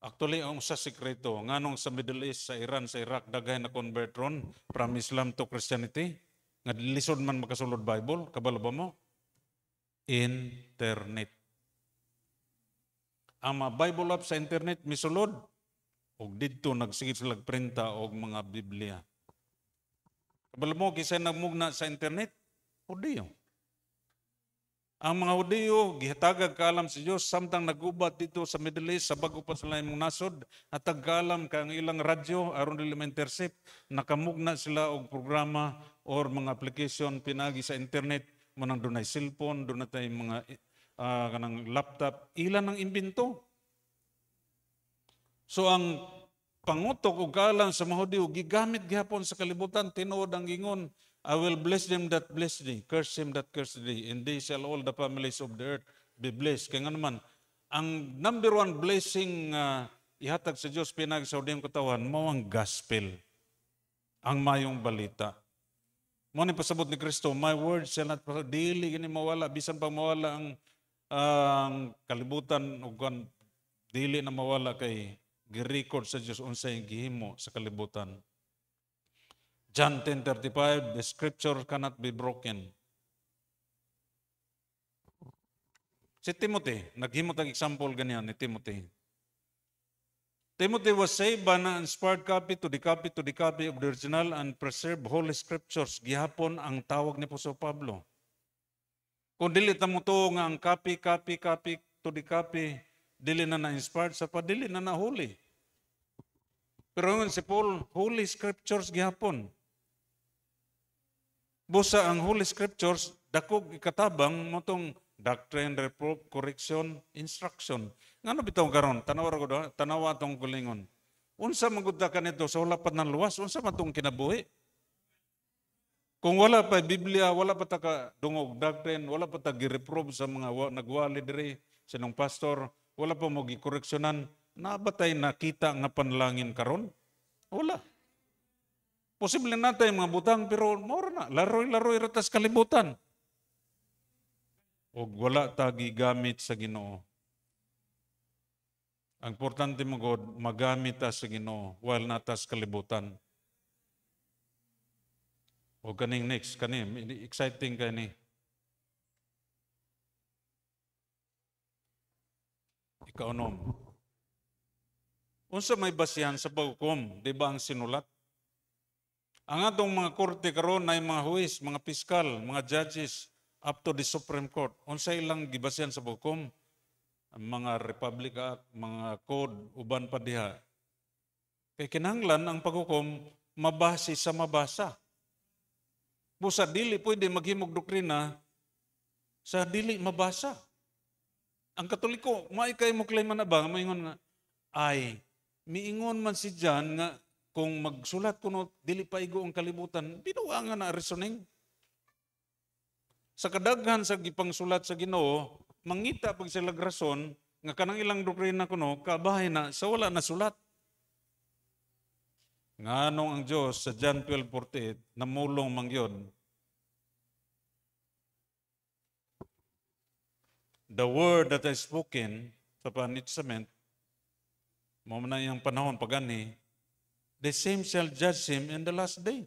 Actually, ang sa sekreto, nganong sa Middle East, sa Iran, sa Iraq, daghay na convert ron from Islam to Christianity, nga lisod man makasulod Bible, kabalo ba mo? Internet. Ang mga Bible app sa internet, misulod, o dito nagsigit sila printa o mga Biblia. Kabalo mo, kisay nagmugna sa internet, Hudiyo. Ang mga Hudiyo, gihatagag kaalam sa Diyos, samtang nagubat dito sa Middle East, sa bago pa sila yung nasod, hatag kaalam ka ang ilang radyo, aron nila ma-intercept, nakamugna sila og programa or mga application pinagi sa internet, munang doon ay cellphone, doon na tayo mga kanang laptop, ilan ang imbento. So ang pangutok o kaalam sa mga Hudiyo, gigamit gihapon sa kalibutan, tinuod ang gingon, I will bless them that bless thee, curse him that curse thee, and they shall all the families of the earth be blessed. Kaya nga naman, ang number one blessing ihatag sa Diyos pinag sa udayong katawan, mao ang gospel, ang mayong balita. Mo ni pasabot ni Kristo, my word shall not pass, dili gini mawala, bisan pa mawala ang kalibutan, ug dili na mawala kay gi-record sa Diyos unsay gihimo sa kalibutan. John 10:35, the scripture cannot be broken. Si Timothy, naghimot ang example ganyan ni Timothy. Timothy was saved by an inspired copy to the copy of the original and preserved Holy Scriptures. Gihapon ang tawag ni Apostol Pablo. Kung dili ta mo to nga ang copy to the copy, dili na na-inspired sa pa, dili na na-holy. Pero ngayon si Paul, Holy Scriptures gihapon. Busa ang Holy Scriptures, dakog ikatabang mo tong doctrine, reproof, correction, instruction. Ngano bitaw karon? Tanawa tong kulingon. Unsa magudta kanito sa wala pa ng luwas? Unsa man tong kinabuhi? Kung wala pa Biblia, wala pa ta ka dungog doctrine, wala pa ta gi-reprove sa mga nagwali diri sinong pastor, wala pa mo gi-correctionan, nabatay nakita nga panlangin karon? Wala. Posible natay mga butang pero mora na laroy-laroy ratas kalibutan. O wala ta gigamit sa Ginoo. Ang importante mo God, magamit ta sa Ginoo while natas kalibutan. O kaning next, exciting kani. Ikaunom. Unsa may basihan sa paghukom, di ba ang sinulat? Ang atong mga korte karon ay mga huwis, mga piskal, mga judges up to the Supreme Court. Unsa ilang gibasihan sa paghukom? Ang mga Republic Act, mga code, uban pa diha. Kay kinahanglan ang paghukom mabase sa mabasa. Busa dili pwede maghimog doktrina sa dili mabasa. Ang Katoliko, maikay mo claim na ba, maingon nga, ay, miingon man si John nga, kung magsulat kuno dili pa igo ang kalibutan, binuwa nga na reasoning. Sa kadaghan sa gipangsulat sa Ginoo, mangita pag sila rason, nga kanang ilang doktrina kuno, kabahay na sa wala na sulat. Nganong ang Diyos sa John 12:48 namulong mangyon. The word that is spoken sa New Testament, mo na yung panahon pagani, the same shall judge him in the last day.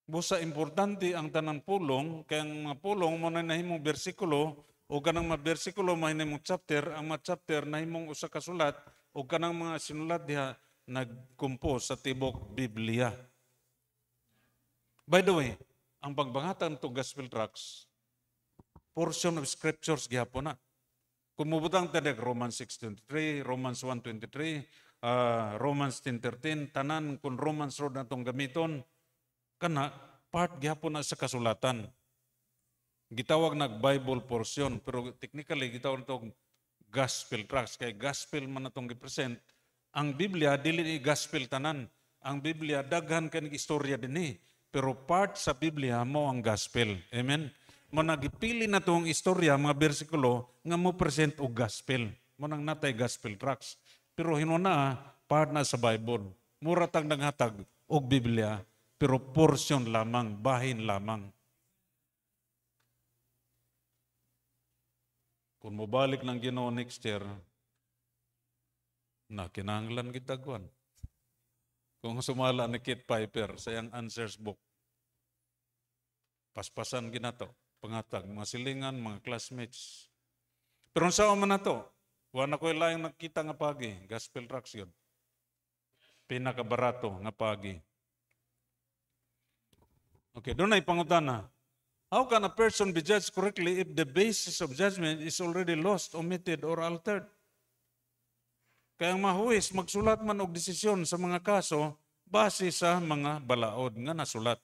Busa importante ang tanang pulong, kaya ang mga pulong mo na nahimong bersikulo, o kanang mga bersikulo mahimong chapter, ang mga chapter nahimong usa ka sulat, o kanang mga sinulat diha nagkumpos sa tibok Biblia. By the way, ang pagbangatan to gospel tracts, portion of scriptures gihapon na. Kung mubutang tayo Romans 6:23, Romans 1:23, Romans 10:13, tanan kung Romans road na itong gamiton, kana part gihapon na sa kasulatan. Gitawag na Bible portion, pero technically gitawag na itong gospel tracts. Kaya gospel man na itong gipresent. Ang Biblia, dili ni gospel tanan. Ang Biblia, daghan kanig istorya din eh. Pero part sa Biblia mo ang gospel. Amen? Mo nagipili na itong istorya, mga bersikulo, nga mo present o gospel. Mo nang natay gospel tracts. Pero hinuna, part na sa Bible. Muratag naghatag o Biblia, pero portion lamang, bahin lamang. Kung mabalik ng Ginoo next year, na kinahanglan kita kuan. Kung sumala ni Kit Piper sa iyang answers book, paspasan ginato, pangatag, mga silingan, mga classmates. Pero sa man na to, wala ko ilang nakita nga pagi, gospel tracts yun. Pinakabarato nga pagi. Okay, doon ay pangutana. How can a person be judged correctly if the basis of judgment is already lost, omitted, or altered? Kaya ang mahuwis, magsulat man og desisyon sa mga kaso base sa mga balaod nga nasulat.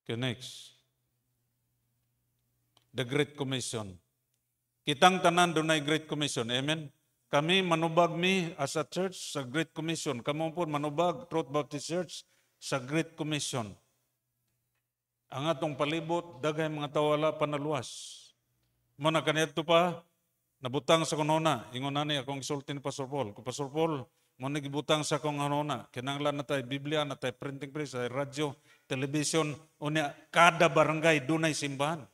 Okay, next. The Great Commission. Kitang tanan doon ay Great Commission. Amen? Kami manubag as a church sa Great Commission. Kamu po manubag Truth Baptist Church sa Great Commission. Ang atong palibot, daghay mga tawala panaluwas. Muna kanito pa, nabutang sa kunona. Ingon na ni akong isulti ni Pastor Paul. Kung Pastor Paul, muna gibutang sa akong kunona. Kinanglan na tayo Biblia, na tayo printing press, radyo, television, unya kada barangay, dunay simbahan.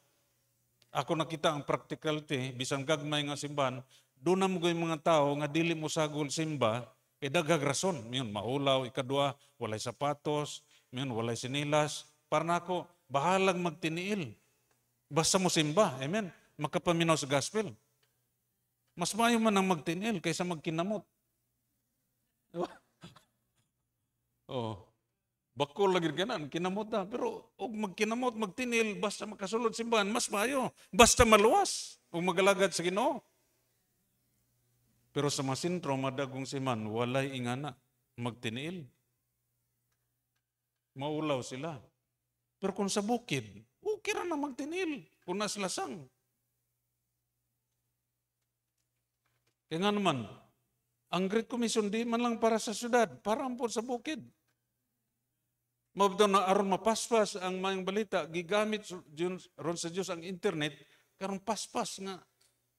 Ako nakita ang practicality, bisang gagmay nga simbahan, doon na mga mga tao nga dili mo sagol simba, daghag rason. Miyon, maulaw, ikadua, walay sapatos, miyon, walay sinilas. Para na ako, bahalang magtiniil. Basta mo simba. Amen? Makapaminaw sa gospel. Mas mayo man ang magtinil kaysa magkinamot. Diba? Oh. Bakol lagi ganan, kinamot na. Pero og magkinamot, magtinil, basta makasulod simbahan, mas mayo. Basta maluwas. O magalagad sa Ginoo. Pero sa masintro, madagong siman, walay ingana, magtinil. Maulaw sila. Pero kung sa bukid, okay ra na magtinil. Kung naslasang. Kaya nga naman, ang Great Commission di man lang para sa syudad, para po sa bukid. Mabdo na aron mapaspas ang mayang balita, gigamit ron sa Diyos ang internet, karong paspas nga,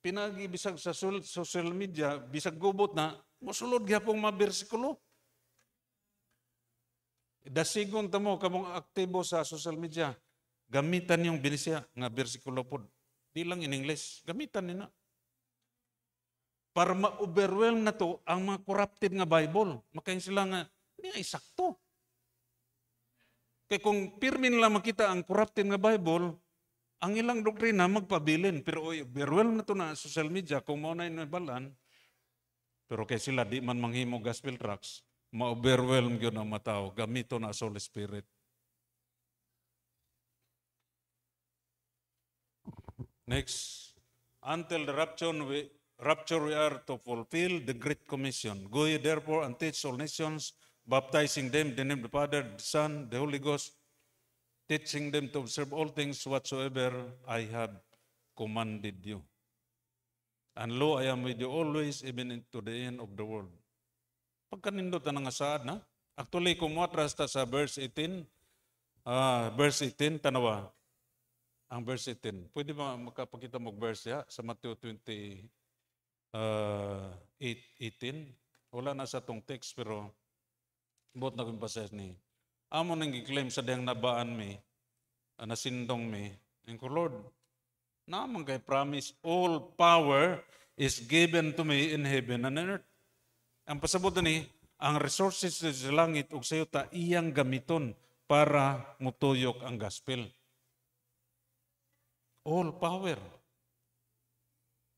pinagi bisag sa social media, bisag gubot na, musulod gyapong mga bersikulo. Dasigon tamo kamong aktibo sa social media, gamitan yung binisya nga bersikulo pod. Di lang in English, gamitan nina. Para ma-overwhelm na to ang mga corrupted nga Bible. Makain sila nga, hindi nga isakto. Kaya kung pirmi nila makita ang corrupted nga Bible, ang ilang doktrina magpabilin. Pero overwhelm na to na social media, kung mauna yung balan, pero kaya sila di man manghimo gospel tracts, ma-overwhelm yun ang matao. Gamito na sa Holy Spirit. Next, until the rapture we are to fulfill the Great Commission. Go ye therefore and teach all nations, baptizing them in the name of the Father, the Son, the Holy Ghost, teaching them to observe all things whatsoever I have commanded you. And lo, I am with you always, even to the end of the world. Pagkanindot na nga saad na. Actually, kung matras ta sa verse 18, tanawa. Ang verse 18. Pwede ba makapakita mo verse ya sa Matthew 20, 18. Wala na sa tong text pero buot na kong pasas ni. Amo nang i-claim sa diyang nabaan mi, nasindong mi. And ko, Lord, naman kay promise, all power is given to me in heaven and on earth. Ang pasabot ni, ang resources sa langit ug sayo ta iyang gamiton para mutuyok ang gospel. All power.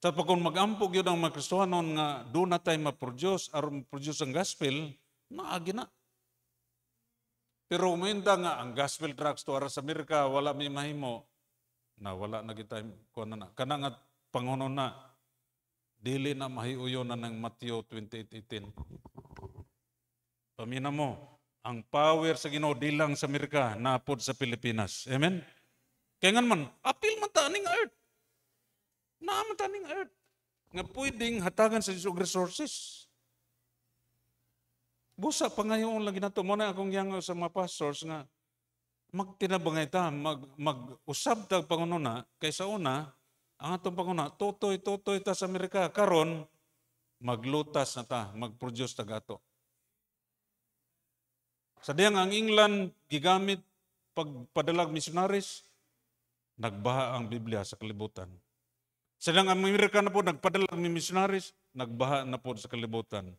Sa pagkong mag-ampog yun ang mga Kristohanon nga doon na tayo ma-produce aron produce ang gospel, naagi na. Pero uminda nga ang gospel tracts to ara sa Amerika, wala may mahimo, na wala na kita kuha na. Kana nga panguno na, dili na mahiuyo na ng Matthew 28:18. Pamina mo, ang power sa Ginoo di lang sa Amerika, naapod sa Pilipinas. Amen? Kaya nga man, apil man taning earth. Naaman taning earth. Nga pwedeng hatagan sa Diyos resources. Busa pa ngayon lagi na ito. Muna akong yang sa mga pastors nga magtinabangay ta, mag-usab tag pangununa, kaysa una, ang atong panguna, totoy ta sa Amerika. Karon, maglutas na ta, mag-produce tag ato. Sa diyang ang England, gigamit pagpadalag missionaries, nagbaha ang Biblia sa kalibutan. Sa diyang ang Amerika na po, nagpadalag missionaries, nagbaha na po sa kalibutan.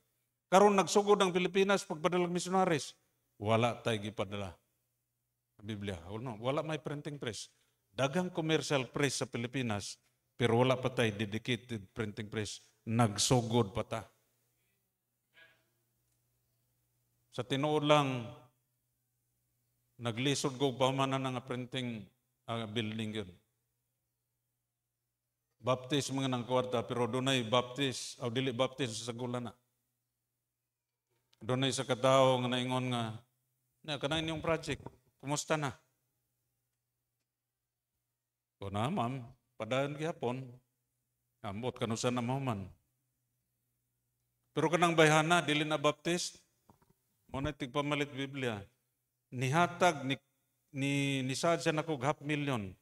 Karon nagsugod ang Pilipinas pagpadalag missionaries, wala tayo gipadala. Biblia, wala may printing press. Dagang commercial press sa Pilipinas, pero wala pa tayo dedicated printing press. Nagsugod pa ta. Sa tinuod lang, naglisod ko pamanan ng printing building yun. Baptist mga ng kwarta, pero doon ay baptist, o dili baptist sa gulan na. Doon ay sa katao nga naingon nga, kanain yung project, kumusta na? O na, ma'am, padayon gihapon, ambot kanusan na man. Pero kanang bayhana, dili na baptist, muna tigpamalit Biblia. Nihatag, nisad siya na kog 500,000.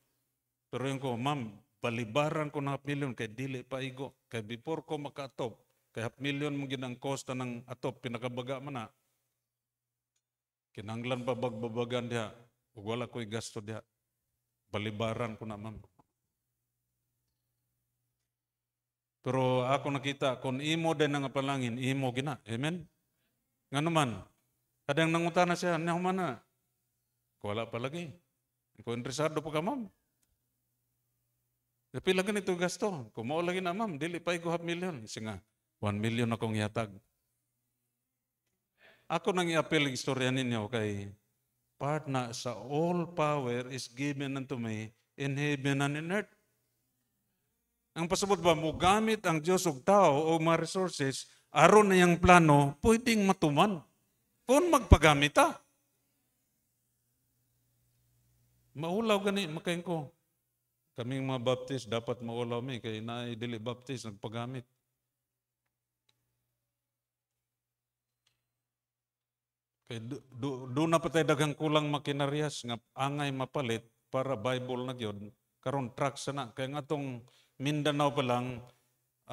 Pero yung ko, ma'am, balibaran ko ng 500,000 kay dili pa igo. Kay before ko maka-atop, kay 500,000 mo ginang kosta ng atop, pinakabaga man na. Kinanglan pa bagbabagan diha, ug wala ko'y gasto diha. Balibaran ko na, ma'am. Pero ako nakita, kung imo din nga palangin, imo gina. Amen? Nga naman, kadang nangutana siya, nahuman na. Wala pa lagi. Kung interesado pa ka, ma'am. Pila ganito gasto. Kung mao lagi na ma'am, dili pa ko 500,000. Kasi nga, 1 million akong yatag. Ako nang i-appeal ang istorya ninyo kay part na sa all power is given unto me in heaven and in earth. Ang pasabot ba mo gamit ang Diyos og tao o mga resources aron na yang plano pwedeng matuman. Kung magpagamit ta. Maulaw gani makain ko. Kaming mga baptist dapat maulaw mi kay naay dili baptist nagpagamit. Kay do na patay daghang kulang makinarias nga angay mapalit para Bible na gyud karon trucks na kay ngatong Mindanao pa lang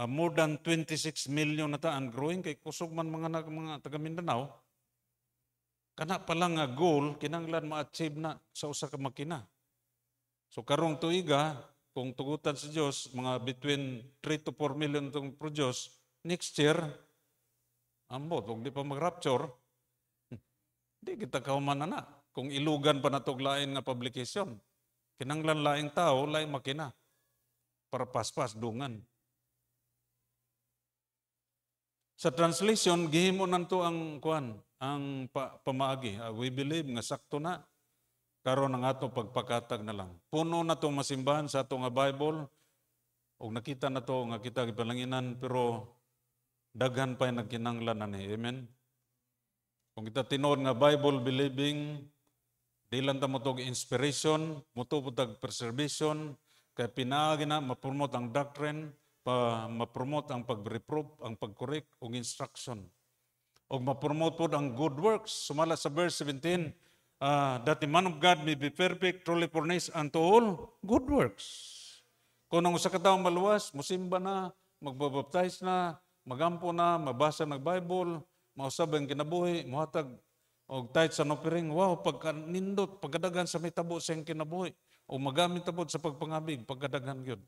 more than 26 million na ta ang growing kay kusog man mga taga Mindanao. Kana pa lang nga goal kinahanglan ma-achieve na sa usa ka makina. So karong tuiga kung tugutan sa Dios mga between 3 to 4 million tong produce next year ambot og di pa mag-rapture. Di kita kauman na kung ilugan pa natog lain nga publication. Kinahanglan laing tao, laing makina para paspas dungan. Sa translation, gihimo nanto ang kuan, ang pamaagi. We believe nga sakto na karon ang ato pagpakatag na lang. Puno na tong masimbahan sa ato nga Bible og nakita na to nga kita gipalanginan pero daghan pa nagkinahanglan na ni. Amen. Kung kita tinuod nga Bible believing, di lang ta mo tog inspiration, muto po tag preservation, kaya pinaagi na ma-promote ang doctrine, ma-promote ang pag-reprove, ang pag-correct, o instruction. O ma-promote po ang good works. Sumala sa verse 17, that the man of God may be perfect, truly furnished unto all good works. Kung ang usa ka tawo maluwas, musimba na, magbabaptize na, magampo na, mabasa ng Bible, mausab ang kinabuhi, muhatag og tight sa offering, wow, pagkanindot, pagkadagan sa may tabo sa kinabuhi, o magamit tabot sa pagpangabig, pagkadagan yun.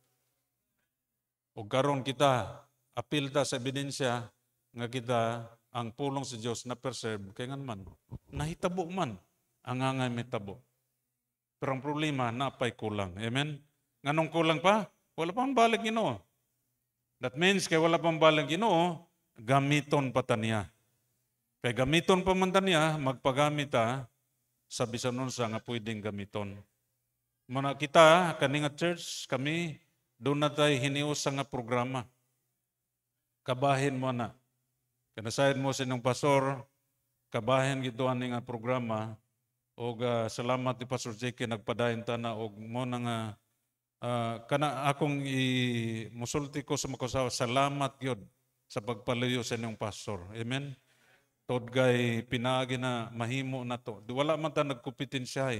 O karon kita, apil ta sa ebidensya nga kita ang pulong sa Diyos na preserve, kaya nga man, nahitabo man ang angay may tabo. Pero ang problema, napay kulang. Amen? Nganong kulang pa? Wala pang balag Ginoo. That means, kaya wala pang balag Ginoo, gamiton pa ta niya. Kaya gamiton pa man ta niya, magpagamit ta sa bisan unsa nga pwedeng gamiton. Muna kita, kaninga church, kami, doon na tayo hiniusa nga programa. Kabahin mo na. Kanasayan mo sa inyong pastor, kabahin gituan nga programa, o salamat ni Pastor Jake, nagpadayon ta na, o mo na nga, kana akong musulti ko sa makusawa, salamat yun sa pagpalayo sa inyong pastor. Amen? Tod gay pinaagi na mahimo na to. Wala man ta nagkumpetensya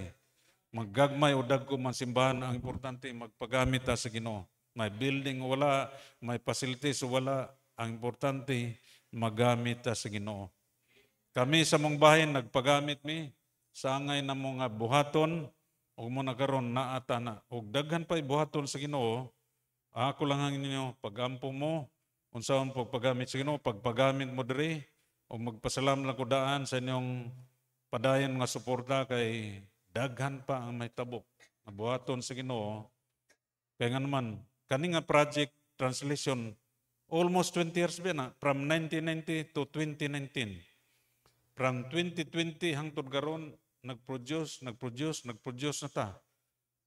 Maggagmay o dagko man simbahan, ang importante magpagamit ta sa Ginoo. May building o wala, may facilities o wala, ang importante magamit ta sa Ginoo. Kami sa mong bahin nagpagamit mi sa angay na mga buhaton o mo nakaron naata na. Og daghan pa buhaton sa Ginoo. Ako lang ang inyo pagampo mo unsaon pagpagamit sa Ginoo, pagpagamit mo diri o magpasalam lang ko daan sa inyong padayon nga suporta kay daghan pa ang may tabok. Nabuhaton sa Ginoo. Kaya nga naman, kani nga project translation, almost 20 years ba na, from 1990 to 2019. From 2020 hangtod karon nag-produce na ta.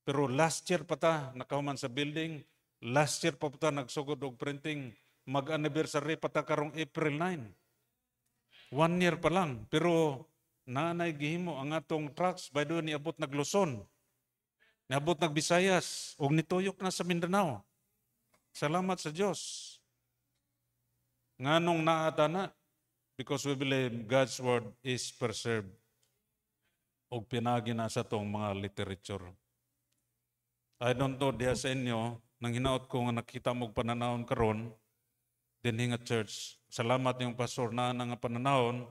Pero last year pa ta, nakahuman sa building, last year pa ta nagsugod og printing, mag-anniversary pa ta karong April 9. 1 year pa lang, pero nanay gihimo ang atong trucks by doon niabot nag Luzon, niabot nag Visayas, ug nituyok na sa Mindanao. Salamat sa Dios. Nganong naata na? Because we believe God's word is preserved. Og pinagi na sa tong mga literature. I don't know diha sa inyo, nang hinaot ko nga nakita mo pananahon karon dinhi nga church. Salamat yung pastor na nga pananahon.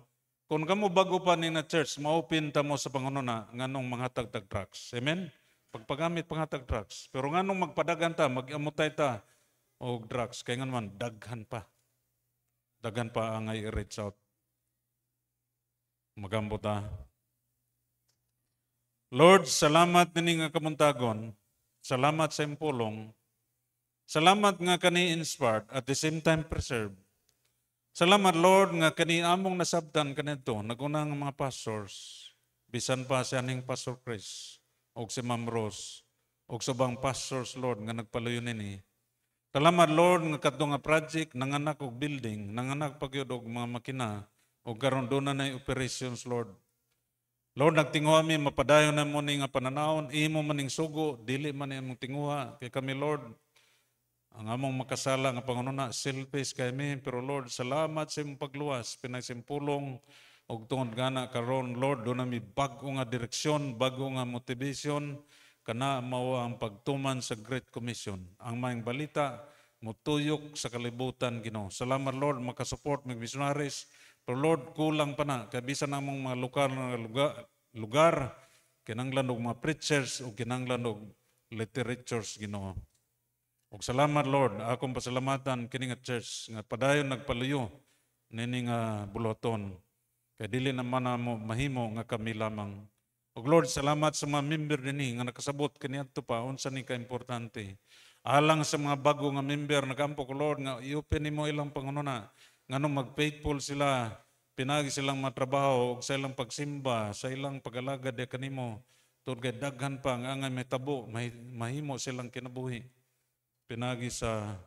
Kung kamo bago pa ni na church, ma-open ta mo sa pangununa nganong mga tagtag trucks. Amen? Pagpagamit pangatag trucks. Pero nganong magpadagan ta, mag-amutay ta o drugs. Kaya nga naman, daghan pa. Daghan pa ang i-reach out. Magambo ta. Lord, salamat nini nga kamuntagon. Salamat sa impulong. Salamat nga kani inspired at the same time preserved. Salamat Lord nga kani among nasabtan kanito nagunang mga pastors bisan pa si aning Pastor Chris og si Ma'am Rose og subang pastors Lord nga nagpaluyo nini. Salamat Lord nga kadto nga project nanganak og building, nanganak pagyud og mga makina og karon do na operations Lord. Lord, nagtinguha mi, mapadayon na mo ni nga pananawon, imo maning sugo, dili man imong tinguha. Kay kami, Lord, ang among makasala nga pangununa, selfish kami, pero Lord, salamat sa imong pagluwas, pinagsimpulong, og tungod gana karon Lord, doon nami bago nga direksyon, bago nga motivation, kana mao ang pagtuman sa Great Commission. Ang maayong balita, mutuyok sa kalibutan, Ginoo. Salamat, Lord, makasupport mga missionaries. Pero Lord, kulang pa na. Kaya bisan namong mga lugar, kinanglan og mga preachers o kinanglan og literatures, Ginoo. Og salamat, Lord. Akong pasalamatan kini nga church nga padayon nagpaluyo nini nga buloton. Kaya dili naman na mo mahimo nga kami lamang. Og Lord, salamat sa mga member nini nga nakasabot kaniadto pa unsa ni ka importante. Alang sa mga bago nga member nagampo ko Lord nga i-open nimo ilang pangununa nganong mag-faithful sila, pinagi silang matrabaho ug sa ilang pagsimba, sa ilang pag-alagad kanimo. Tungod kay daghan pa nga angay may tabo, mahimo silang kinabuhi. Pinagi sa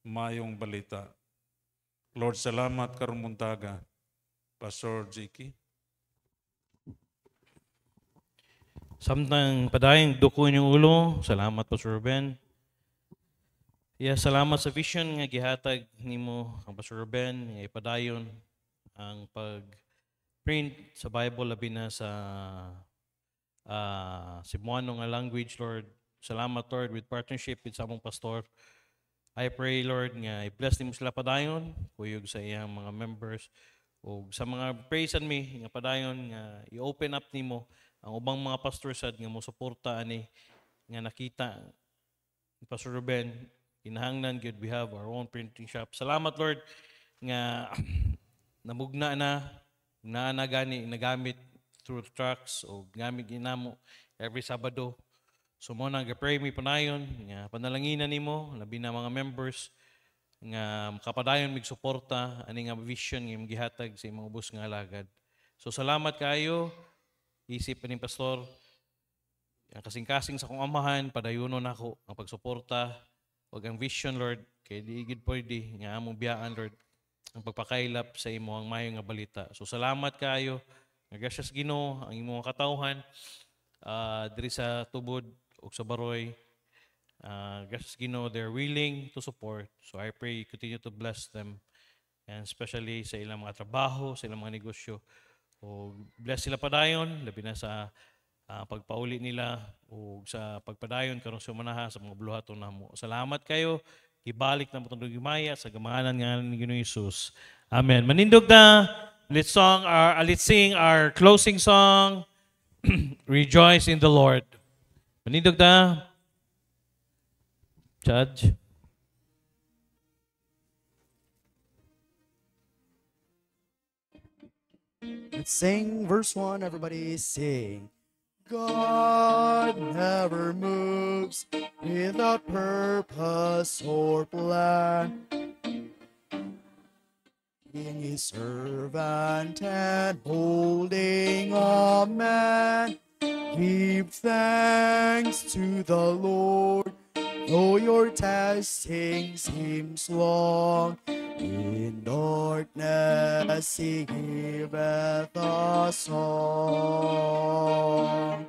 mayong balita. Lord, salamat karon muntaga. Pastor Jiki.
Samtang padayang duko inyong ulo, salamat Pastor Ben. Salamat sa vision nga gihatag nimo ang Pastor Ben, nga ipadayon ang pag-print sa Bible labi na sa Cebuano nga language, Lord. Salamat, Lord, with partnership with sa among pastor. I pray, Lord, nga i-bless nimo sila padayon, kuyog sa iyang mga members, o sa mga praise and me, nga padayon, nga i-open up nimo ang ubang mga pastors nga mo suporta ani nga nakita ni Pastor Ruben. Kinahanglan good we have our own printing shop. Salamat Lord nga namugna na gani nagamit through trucks o gamit ginamo every Sabado. So mo nang pray mi panayon nga panalanginan nimo labi na mga members nga makapadayon mig suporta ani nga vision nga gihatag sa imong ubos nga alagad. So salamat kayo isip ni Pastor ang kasing-kasing sa kong amahan padayunon nako ang pagsuporta wag ang vision, Lord, kay diigid pwede nga among biyaan, Lord, ang pagpakailap sa imo ang mayo nga balita. So salamat kayo, nga gracious Ginoo ang imong katawhan diri sa tubod ug sa baroy. Gracious Ginoo, they're willing to support. So I pray you continue to bless them, and especially sa ilang mga trabaho, sa ilang mga negosyo. O bless sila padayon, labi na sa pagpauli nila o sa pagpadayon karong sumanaha sa mga buluhaton namo. Salamat kayo. Ibalik na mo itong gimaya sa gamahanan nga ni Ginoong Hesus. Amen. Manindog na. Let's sing our closing song. Rejoice in the Lord. Manindog na. Judge.
Let's sing verse 1. Everybody sing. God never moves without purpose or plan. Being his servant and holding a man, give thanks to the Lord, though your testing seems long. In darkness he giveth a song. Oh,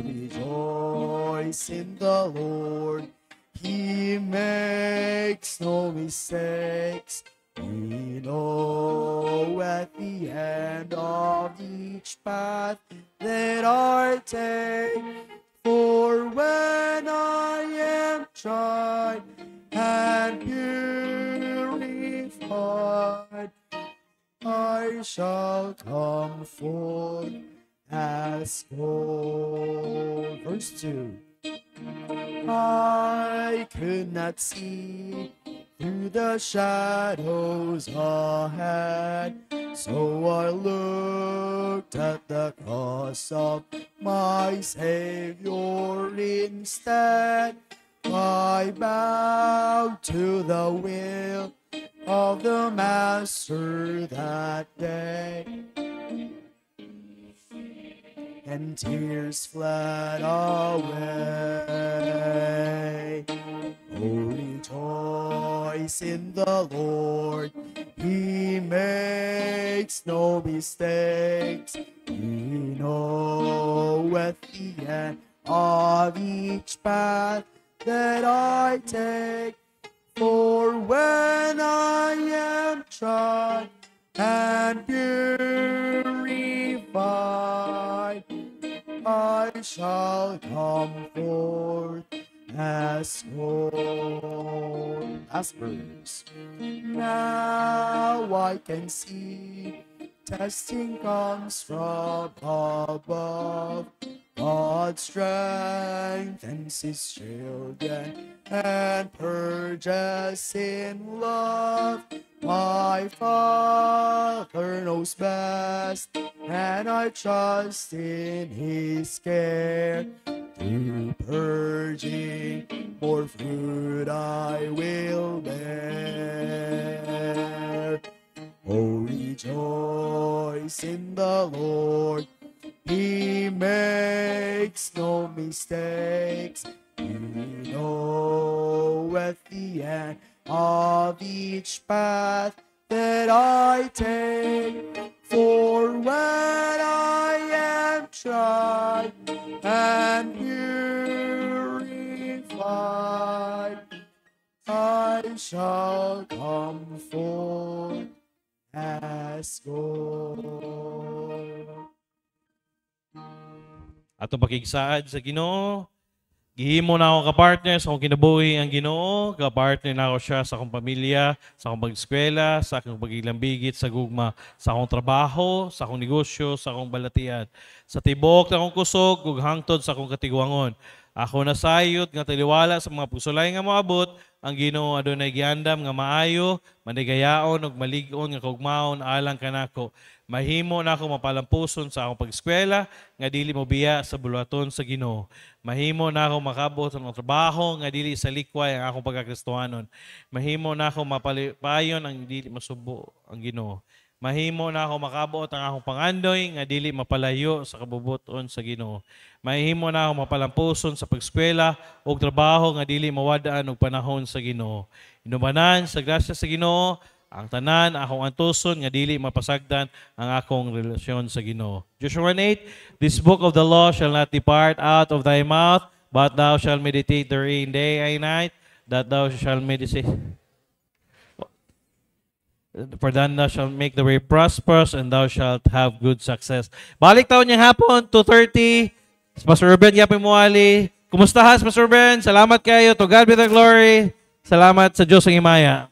rejoice in the Lord, he makes no mistakes. We know at the end of each path that I take, for when I am tried and purified, I shall come forth as gold. Verse 2. I could not see through the shadows ahead, so I looked at the cross of my Savior instead. I bowed to the will of the Master that day, and tears fled away. Oh, rejoice in the Lord, He makes no mistakes. He knoweth the end of each path that I take. For when I am tried and purified, I shall come forth as gold. As birds. Now I can see testing comes from above. God strengthens His children and purges in love. My Father knows best, and I trust in His care. Through purging, more fruit I will bear. Oh, rejoice in the Lord, He makes no mistakes. He knoweth the end of each path that I take. For when I am tried and purified, I shall come forth as gold.
Atong pakigsaad sa Ginoo. Gihimo na ako ka-partner sa akong kinabuhi ang Ginoo. Ka-partner na ako siya sa akong pamilya, sa akong pag-eskwela, sa akong pagilambigit, sa gugma, sa akong trabaho, sa akong negosyo, sa akong balatian. Sa tibok na akong kusog, ug hangtod sa akong katigwangon. Ako nasayod nga taliwala sa mga pagsulay nga moabot, ang Ginoo adunay giandam nga maayo, manigayaon ug malig-on nga kaugmaon alang kanako. Mahimo na ako mapalampuson sa akong pag-eskwela nga dili mo biya sa buluhaton sa Ginoo. Mahimo na ako makabot sa mga trabaho nga dili sa likway ang akong pagkakristohanon. Mahimo na ako mapalipayon ang dili masubo ang Ginoo. Mahimo na ako makabot ang akong pangandoy nga dili mapalayo sa kabubuton sa Ginoo. Mahimo na ako mapalampuson sa pag-eskwela o trabaho nga dili mawadaan og panahon sa Ginoo. Inumanan sa grasya sa Ginoo ang tanan akong antuson nga dili mapasagdan ang akong relasyon sa Ginoo. Joshua 1:8, this book of the law shall not depart out of thy mouth, but thou shalt meditate therein day and night, that thou shalt meditate. For then thou shalt make the way prosperous, and thou shalt have good success. Balik taon niyang hapon, 2:30. Pastor Ruben Yapay Muali. Kumusta has, Pastor Ruben? Salamat kayo. To God be the glory. Salamat sa Diyos ang Imaya.